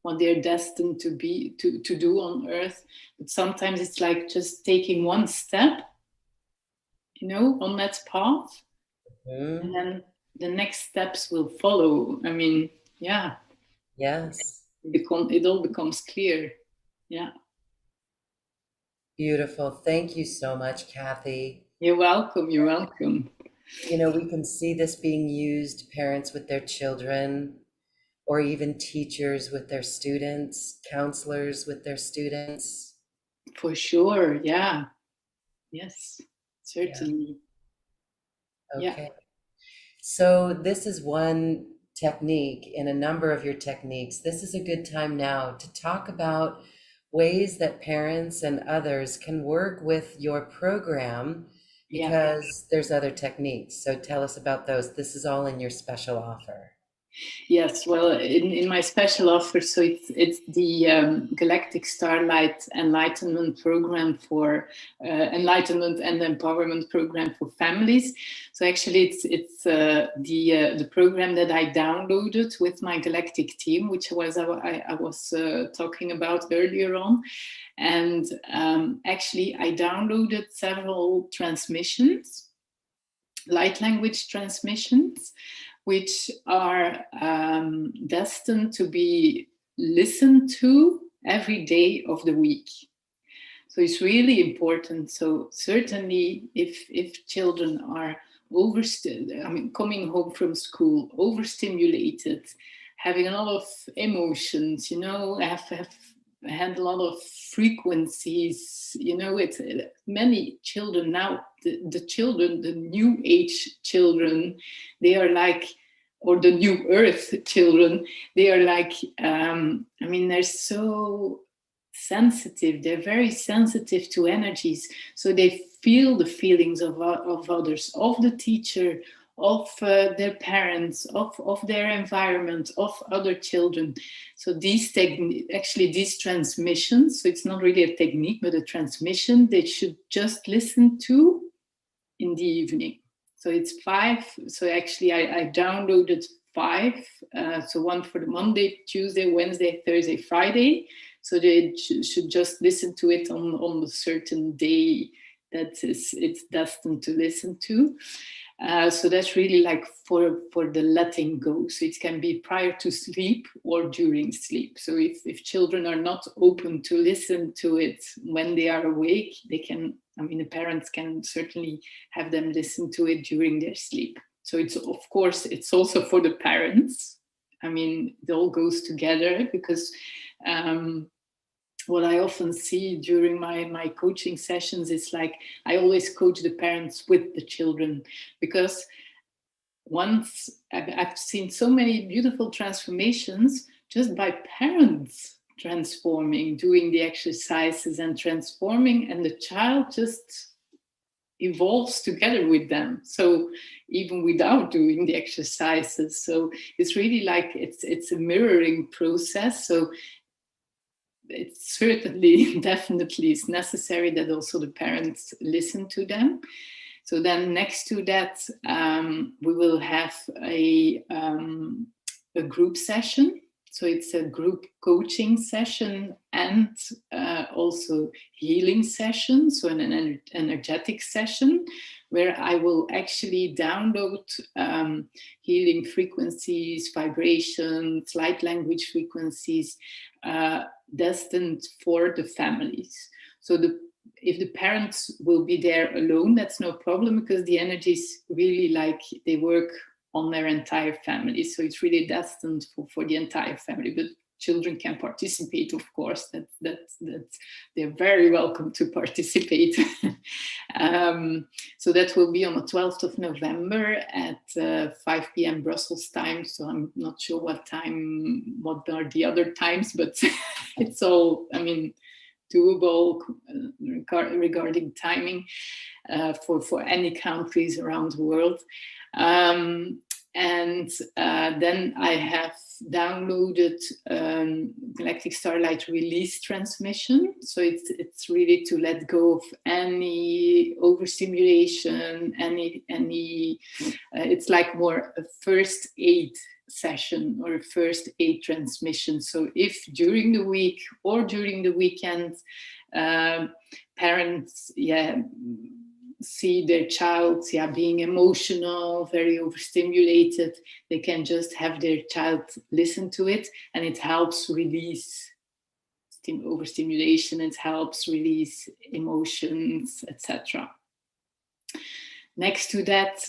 what they're destined to be, to do on Earth. But sometimes it's like just taking one step, you know, on that path, and then the next steps will follow. I mean, yeah. Yes. It all becomes clear. Yeah. Beautiful. Thank you so much, Kathy. You're welcome. You're welcome. You know, we can see this being used, parents with their children, or even teachers with their students, counselors with their students? For sure, yeah. Yes, Yeah. certainly. Yeah. Okay. So this is one technique in a number of your techniques. This is a good time now to talk about ways that parents and others can work with your program, Yeah. because there's other techniques. So tell us about those. This is all in your special offer. Yes, well, in my special offer, so it's the Galactic Starlight Enlightenment Program for Enlightenment and Empowerment Program for families. So actually, it's the program that I downloaded with my Galactic team, which I was talking about earlier on, and actually I downloaded several transmissions, light language transmissions, which are destined to be listened to every day of the week. So it's really important. So certainly, if children are coming home from school overstimulated, having a lot of emotions, have had a lot of frequencies, it's many children now, the children, the new age children, they are like, or the new earth children, they are like, they're so sensitive, they're very sensitive to energies, so they feel the feelings of others, of the teacher, of their parents, of their environment, of other children. So these transmissions, so it's not really a technique but a transmission, they should just listen to in the evening. So it's 5. So actually I downloaded 5, so one for the Monday, Tuesday, Wednesday, Thursday, Friday. So they should just listen to it on a certain day that it's destined to listen to. So that's really like for the letting go. So it can be prior to sleep or during sleep. So if children are not open to listen to it when they are awake, they can, the parents can certainly have them listen to it during their sleep. So it's, of course, it's also for the parents. It all goes together, because what I often see during my coaching sessions is like, I always coach the parents with the children, because once I've seen so many beautiful transformations just by parents transforming, doing the exercises and transforming, and the child just evolves together with them, so even without doing the exercises. So it's really like it's a mirroring process. So it's certainly definitely is necessary that also the parents listen to them. So then next to that, we will have a group session. So it's a group coaching session and also healing session, so an energetic session, where I will actually download healing frequencies, vibrations, light language frequencies, destined for the families. So if the parents will be there alone, that's no problem, because the energies really like they work on their entire family. So it's really destined for the entire family. But children can participate, of course. That they're very welcome to participate. So that will be on the 12th of November at 5 p.m. Brussels time. So I'm not sure what are the other times, but it's all, doable regarding timing for any countries around the world. And then I have downloaded Galactic Starlight Release Transmission. So it's really to let go of any overstimulation, it's like more a first aid session or a first aid transmission. So if during the week or during the weekend, parents see their child being emotional, very overstimulated, they can just have their child listen to it, and it helps release overstimulation, it helps release emotions, etc. Next to that,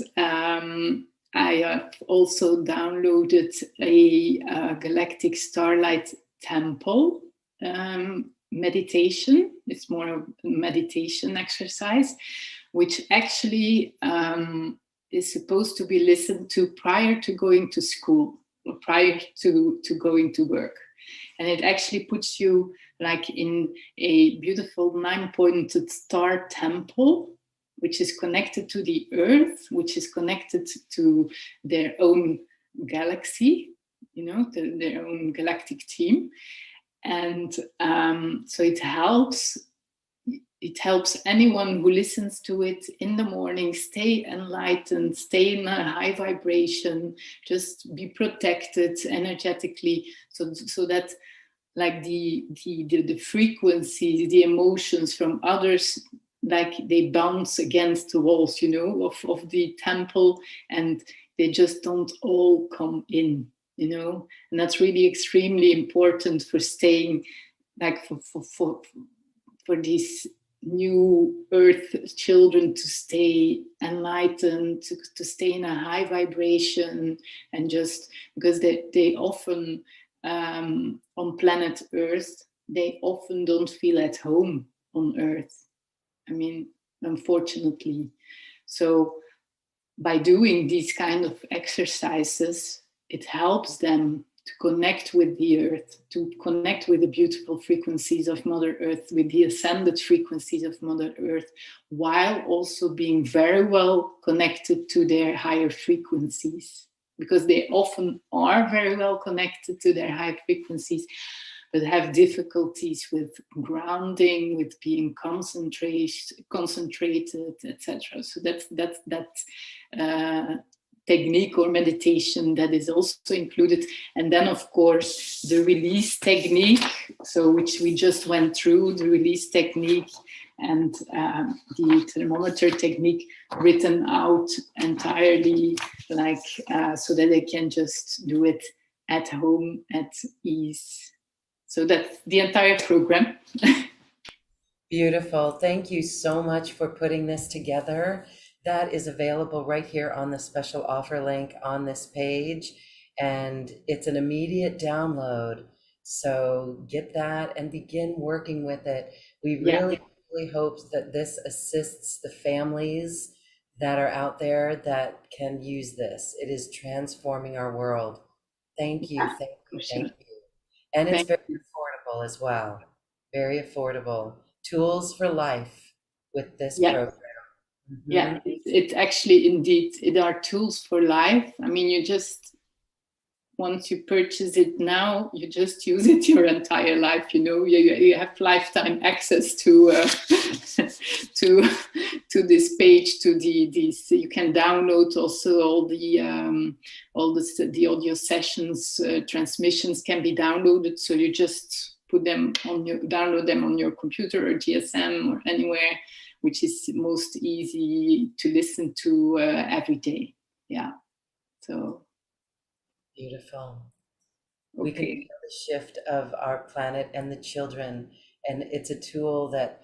I have also downloaded a Galactic Starlight Temple meditation. It's more of a meditation exercise, which actually is supposed to be listened to prior to going to school or prior to going to work. And it actually puts you like in a beautiful 9-pointed star temple, which is connected to the earth, which is connected to their own galaxy, you know, their own galactic team. And so it helps anyone who listens to it in the morning stay enlightened, stay in a high vibration, just be protected energetically, so that like the frequencies, the emotions from others, like they bounce against the walls, you know, of the temple, and they just don't all come in, you know. And that's really extremely important for staying, like for these new earth children to stay enlightened, to stay in a high vibration. And just because they often on planet earth, they often don't feel at home on earth, I mean, unfortunately. So by doing these kind of exercises, it helps them to connect with the earth, to connect with the beautiful frequencies of Mother Earth, with the ascended frequencies of Mother Earth, while also being very well connected to their higher frequencies, because they often are very well connected to their high frequencies, but have difficulties with grounding, with being concentrated, etc. So that's technique or meditation that is also included. And then, of course, the release technique, so which we just went through, the release technique and the thermometer technique written out entirely, like so that they can just do it at home at ease. So that's the entire program. Beautiful. Thank you so much for putting this together. That is available right here on the special offer link on this page, and it's an immediate download. So get that and begin working with it. We really, really hope that this assists the families that are out there that can use this. It is transforming our world. Thank you, thank you, thank you. And it's very affordable as well. Very affordable. Tools for life with this program. Mm-hmm. Yeah, it's actually indeed, it are tools for life. I mean, you just, once you purchase it now, you just use it your entire life, you know. You have lifetime access to to this page, to these. You can download also all the audio sessions, transmissions can be downloaded. So you just put them on your, download them on your computer or GSM or anywhere, which is most easy to listen to every day. Yeah. So. Beautiful. Okay. We can feel the shift of our planet and the children, and it's a tool that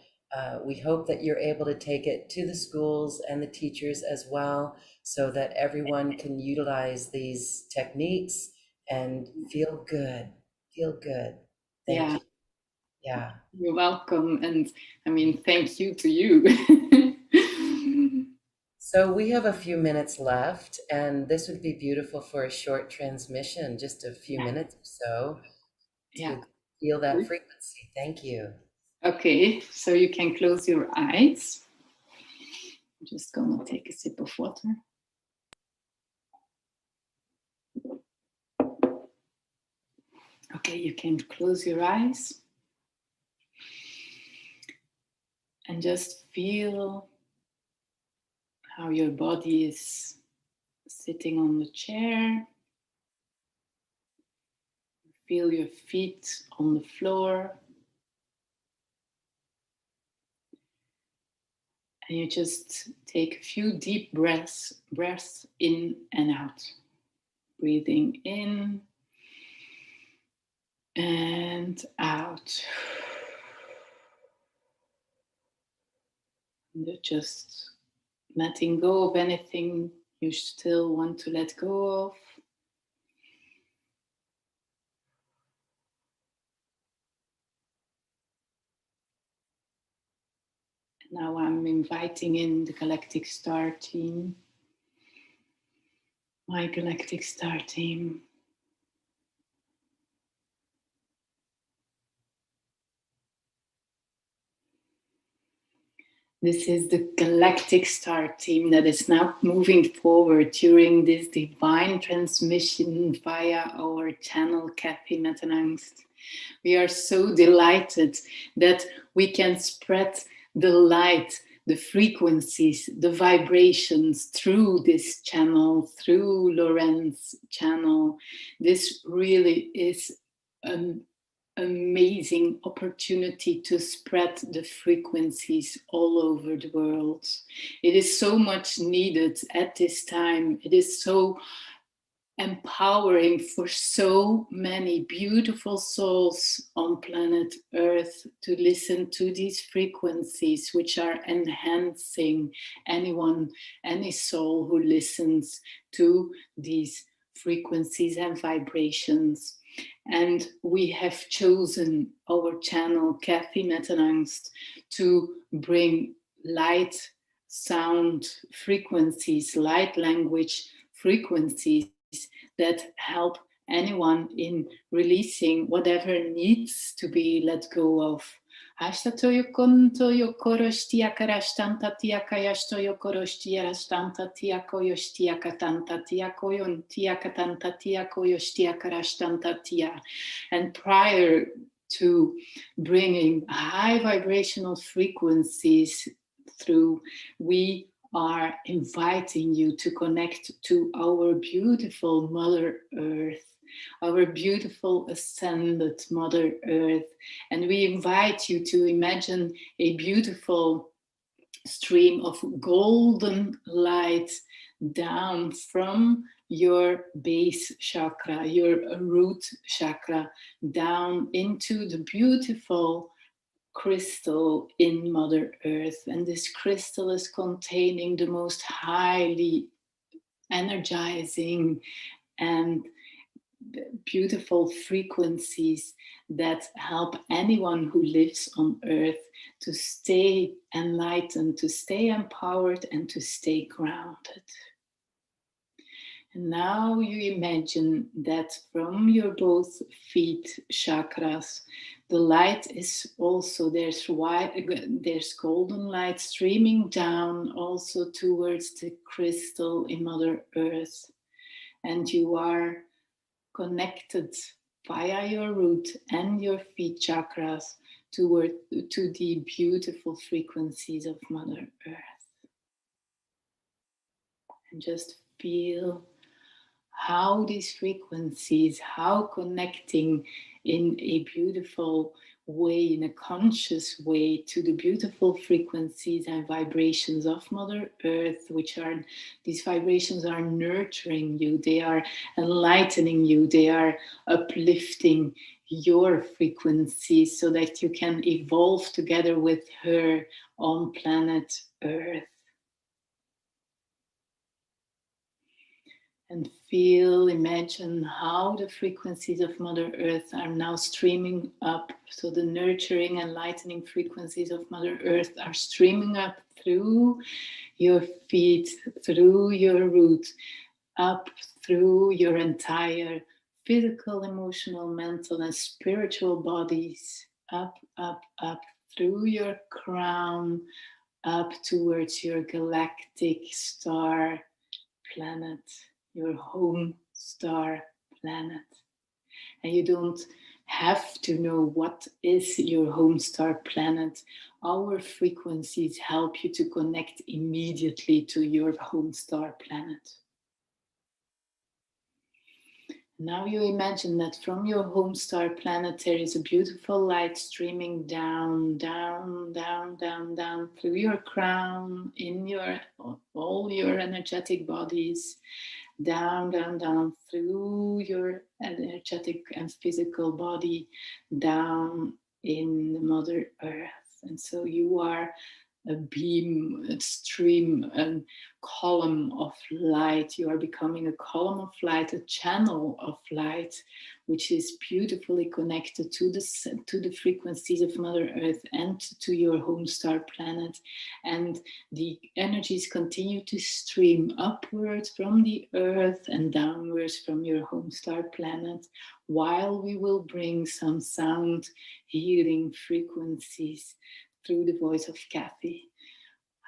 we hope that you're able to take it to the schools and the teachers as well, so that everyone can utilize these techniques and feel good. Feel good. Thank you. Yeah. You're welcome. And I mean, thank you to you. So we have a few minutes left, and this would be beautiful for a short transmission, just a few minutes or so to feel that frequency. Thank you. Okay, so you can close your eyes. I'm just gonna take a sip of water. Okay, you can close your eyes and just feel how your body is sitting on the chair. Feel your feet on the floor. And you just take a few deep breaths in and out. Breathing in and out. And just letting go of anything you still want to let go of. Now I'm inviting in the Galactic Star team, my Galactic Star team. This is the Galactic Star team that is now moving forward during this divine transmission via our channel, Metdenancxt. We are so delighted that we can spread the light, the frequencies, the vibrations through this channel, through Lorenz's channel. This really is an amazing opportunity to spread the frequencies all over the world. It is so much needed at this time. It is so empowering for so many beautiful souls on planet Earth to listen to these frequencies, which are enhancing any soul who listens to these frequencies and vibrations. And we have chosen our channel, Metdenancxt, to bring light sound frequencies, light language frequencies that help anyone in releasing whatever needs to be let go of. Hashtoyo konto yokorostia karashtanta tiakayasto yokorostia rastanta tiakoyostia katanta tiakoyon tiakatanta tiakoyostia karashtanta tia. And prior to bringing high vibrational frequencies through, we are inviting you to connect to our beautiful Mother Earth, our beautiful ascended Mother Earth. And we invite you to imagine a beautiful stream of golden light down from your base chakra, your root chakra, down into the beautiful crystal in Mother Earth. And this crystal is containing the most highly energizing and beautiful frequencies that help anyone who lives on Earth to stay enlightened, to stay empowered, and to stay grounded. And now you imagine that from your both feet chakras, the light is also, there's golden light streaming down also towards the crystal in Mother Earth. And you are connected via your root and your feet chakras to the beautiful frequencies of Mother Earth. And just feel how these frequencies, how connecting in a beautiful way, in a conscious way, to the beautiful frequencies and vibrations of Mother Earth, these vibrations are nurturing you, they are enlightening you, they are uplifting your frequencies so that you can evolve together with her on planet Earth. And imagine how the frequencies of Mother Earth are now streaming up. So the nurturing and lightening frequencies of Mother Earth are streaming up through your feet, through your root, up through your entire physical, emotional, mental, and spiritual bodies, up, up, up, through your crown, up towards your galactic star planet, your home star planet. And you don't have to know what is your home star planet. Our frequencies help you to connect immediately to your home star planet. Now you imagine that from your home star planet there is a beautiful light streaming down, down, down, down, down through your crown, in all your energetic bodies, down, down, down through your energetic and physical body, down in the Mother Earth. And so you are a beam, a stream, a column of light. You are becoming a column of light, a channel of light, which is beautifully connected to the frequencies of Mother Earth and to your home star planet. And the energies continue to stream upwards from the Earth and downwards from your home star planet, while we will bring some sound healing frequencies through the voice of Kathy.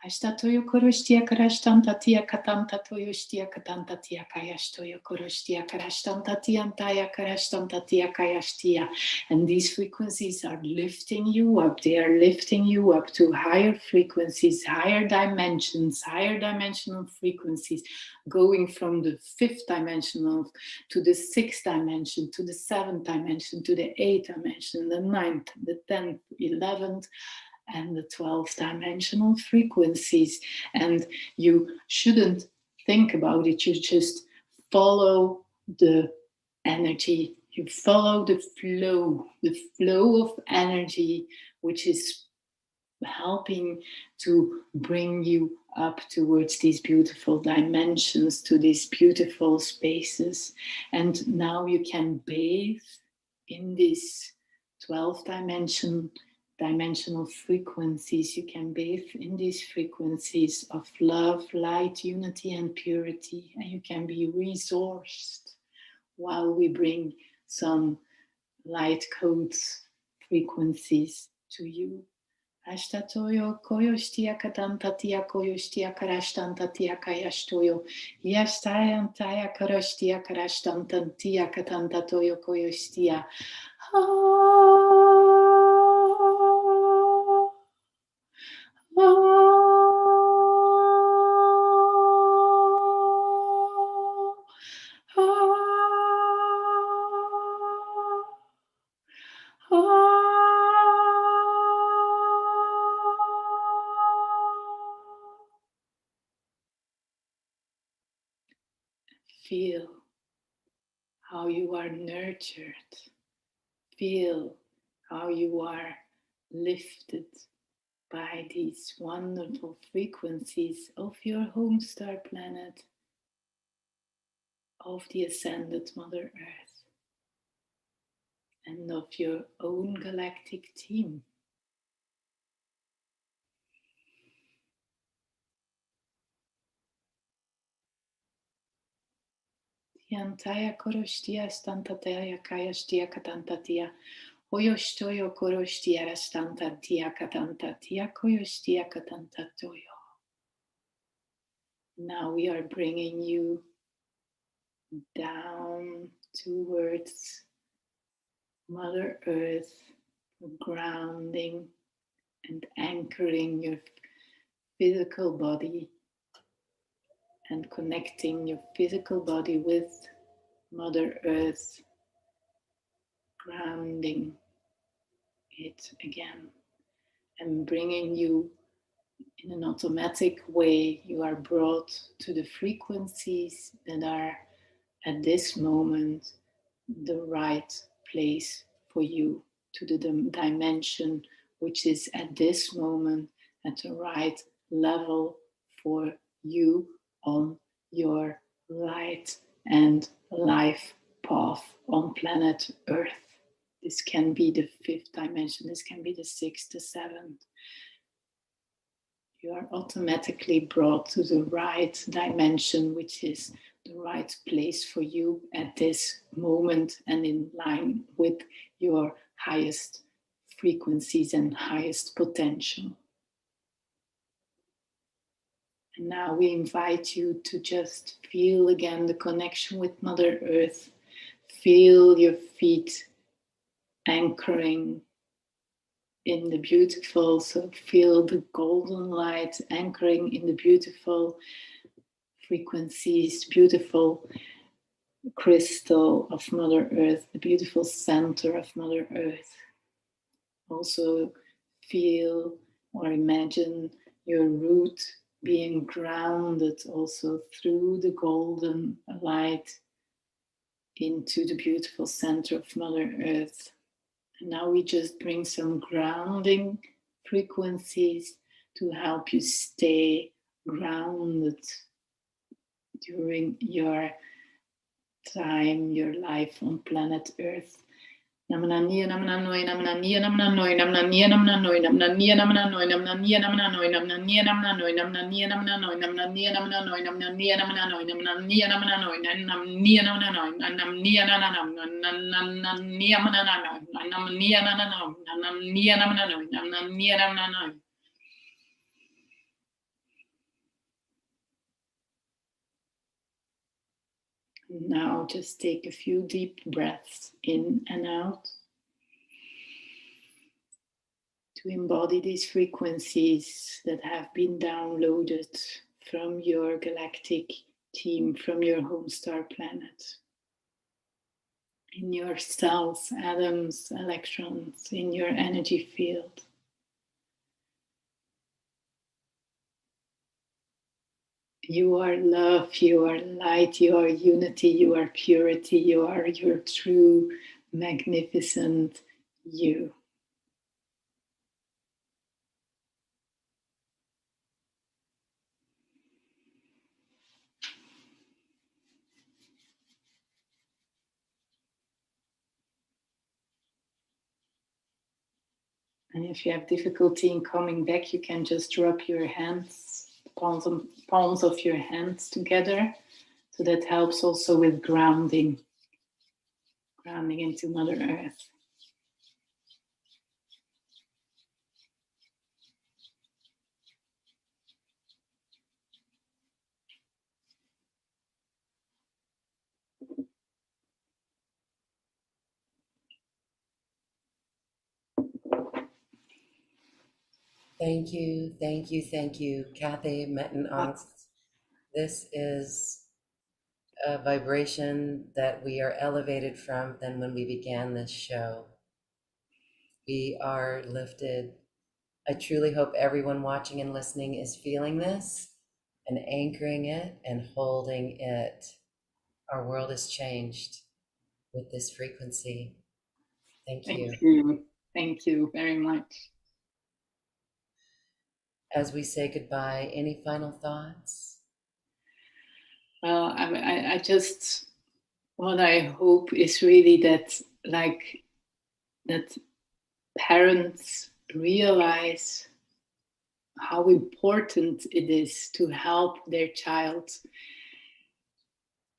Ashtatoyo koroshtia karashtanta tia katanta toyoshtia katanta tia kayashtoyo koroshtia karashtanta tiantaya karashtanta tia kayashtia. And these frequencies are lifting you up. They are lifting you up to higher frequencies, higher dimensions, higher dimensional frequencies, going from the 5th dimension to the 6th dimension, to the 7th dimension, to the 8th dimension, the 9th, the 10th, 11th, and the 12th dimensional frequencies. And you shouldn't think about it, you just follow the energy, you follow the flow of energy, which is helping to bring you up towards these beautiful dimensions, to these beautiful spaces. And now you can bathe in this 12th dimensional frequencies. You can bathe in these frequencies of love, light, unity, and purity, and you can be resourced while we bring some light codes frequencies to you. Ashtatoyo koyoshtia katantatia koyoshtia karashtantatia kayashtoyo yastayantaya karashtia karashtantantia katantatoyo koyoshtia. Feel how you are nurtured. Feel how you are lifted by these wonderful frequencies of your home star planet, of the ascended Mother Earth, and of your own galactic team. Tiantaya koroshtia stantataya kayashtia katantatia. Hoyoshtoyo koroshtia rastantatia katantatia koyoshtia katantatoyo. Now we are bringing you down towards Mother Earth, grounding and anchoring your physical body and connecting your physical body with Mother Earth, grounding it again and bringing you in an automatic way. You are brought to the frequencies that are at this moment the right place for you, to the dimension which is at this moment at the right level for you on your light and life path on planet Earth. This can be the 5th dimension, this can be the 6th, the 7th. You are automatically brought to the right dimension, which is the right place for you at this moment and in line with your highest frequencies and highest potential. And now we invite you to just feel again the connection with Mother Earth. Feel your feet anchoring in the beautiful, so feel the golden light anchoring in the beautiful frequencies, beautiful crystal of Mother Earth, the beautiful center of Mother Earth. Also feel or imagine your root being grounded also through the golden light into the beautiful center of Mother Earth. And now we just bring some grounding frequencies to help you stay grounded during your time, your life on planet Earth. Namna namna noi namna namna noi namna namna noi namna namna noi namna namna noi namna namna noi namna namna noi namna namna noi namna namna noi namna namna noi namna namna noi namna namna noi. Now just take a few deep breaths in and out to embody these frequencies that have been downloaded from your galactic team, from your home star planet, in your cells, atoms, electrons, in your energy field. You are love, you are light, you are unity, you are purity, you are your true, magnificent you. And if you have difficulty in coming back, you can just rub your hands, palms of your hands together. So that helps also with grounding into Mother Earth. Thank you, thank you, thank you, Kathy Metdenancxt. This is a vibration that we are elevated from than when we began this show. We are lifted. I truly hope everyone watching and listening is feeling this and anchoring it and holding it. Our world has changed with this frequency. Thank you. Thank you. Thank you very much. As we say goodbye, any final thoughts? Well, I just, what I hope is really that, like, that parents realize how important it is to help their child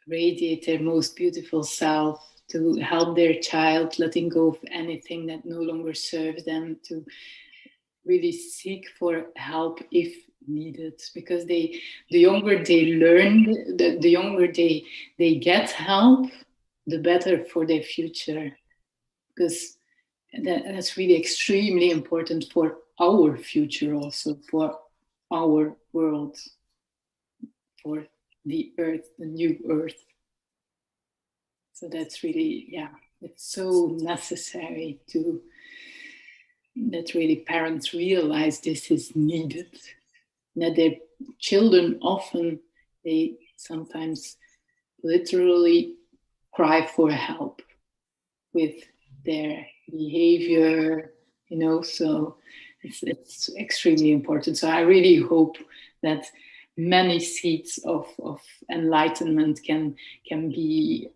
radiate their most beautiful self, to help their child letting go of anything that no longer serves them, to really seek for help if needed, because the younger they learn, the younger they get help, the better for their future, because that's really extremely important for our future, also for our world, for the earth, the new earth. So that's really, yeah, it's so necessary to that really parents realize this is needed, that their children often, they sometimes literally cry for help with their behavior, so it's extremely important. So I really hope that many seeds of enlightenment can be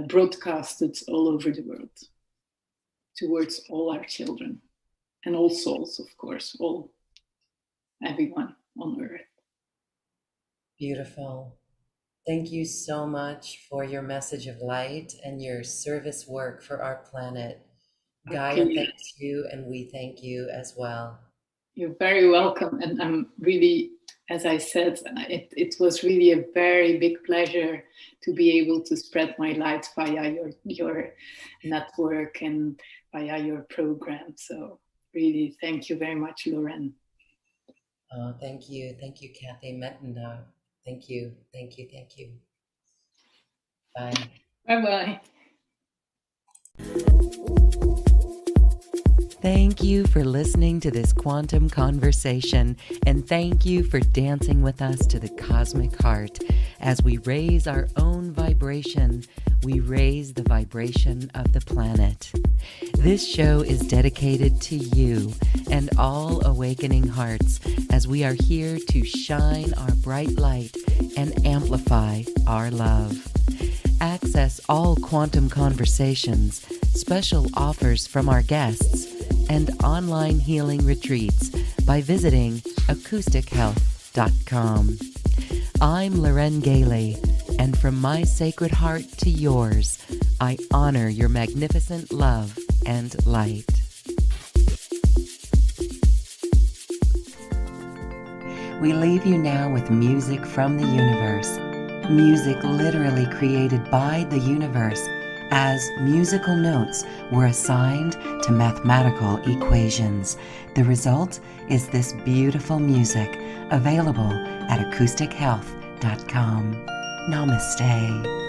broadcasted all over the world towards all our children and all souls, of course, everyone on earth. Beautiful. Thank you so much for your message of light and your service work for our planet. Gaia thanks you, and we thank you as well. You're very welcome. And I'm really, as I said, it was really a very big pleasure to be able to spread my light via your network and via your program. So really, thank you very much, Lauren. Oh, thank you. Thank you, Kathy Metdenancxt. Thank you. Thank you. Thank you. Bye. Bye-bye. Thank you for listening to this quantum conversation, and thank you for dancing with us to the cosmic heart. As we raise our own vibration, we raise the vibration of the planet. This show is dedicated to you and all awakening hearts, as we are here to shine our bright light and amplify our love. Access all quantum conversations, special offers from our guests, and online healing retreats by visiting acoustichealth.com. I'm Loren Gailey, and from my sacred heart to yours, I honor your magnificent love and light. We leave you now with music from the universe. Music literally created by the universe, as musical notes were assigned to mathematical equations. The result is this beautiful music, available at acoustichealth.com. Namaste.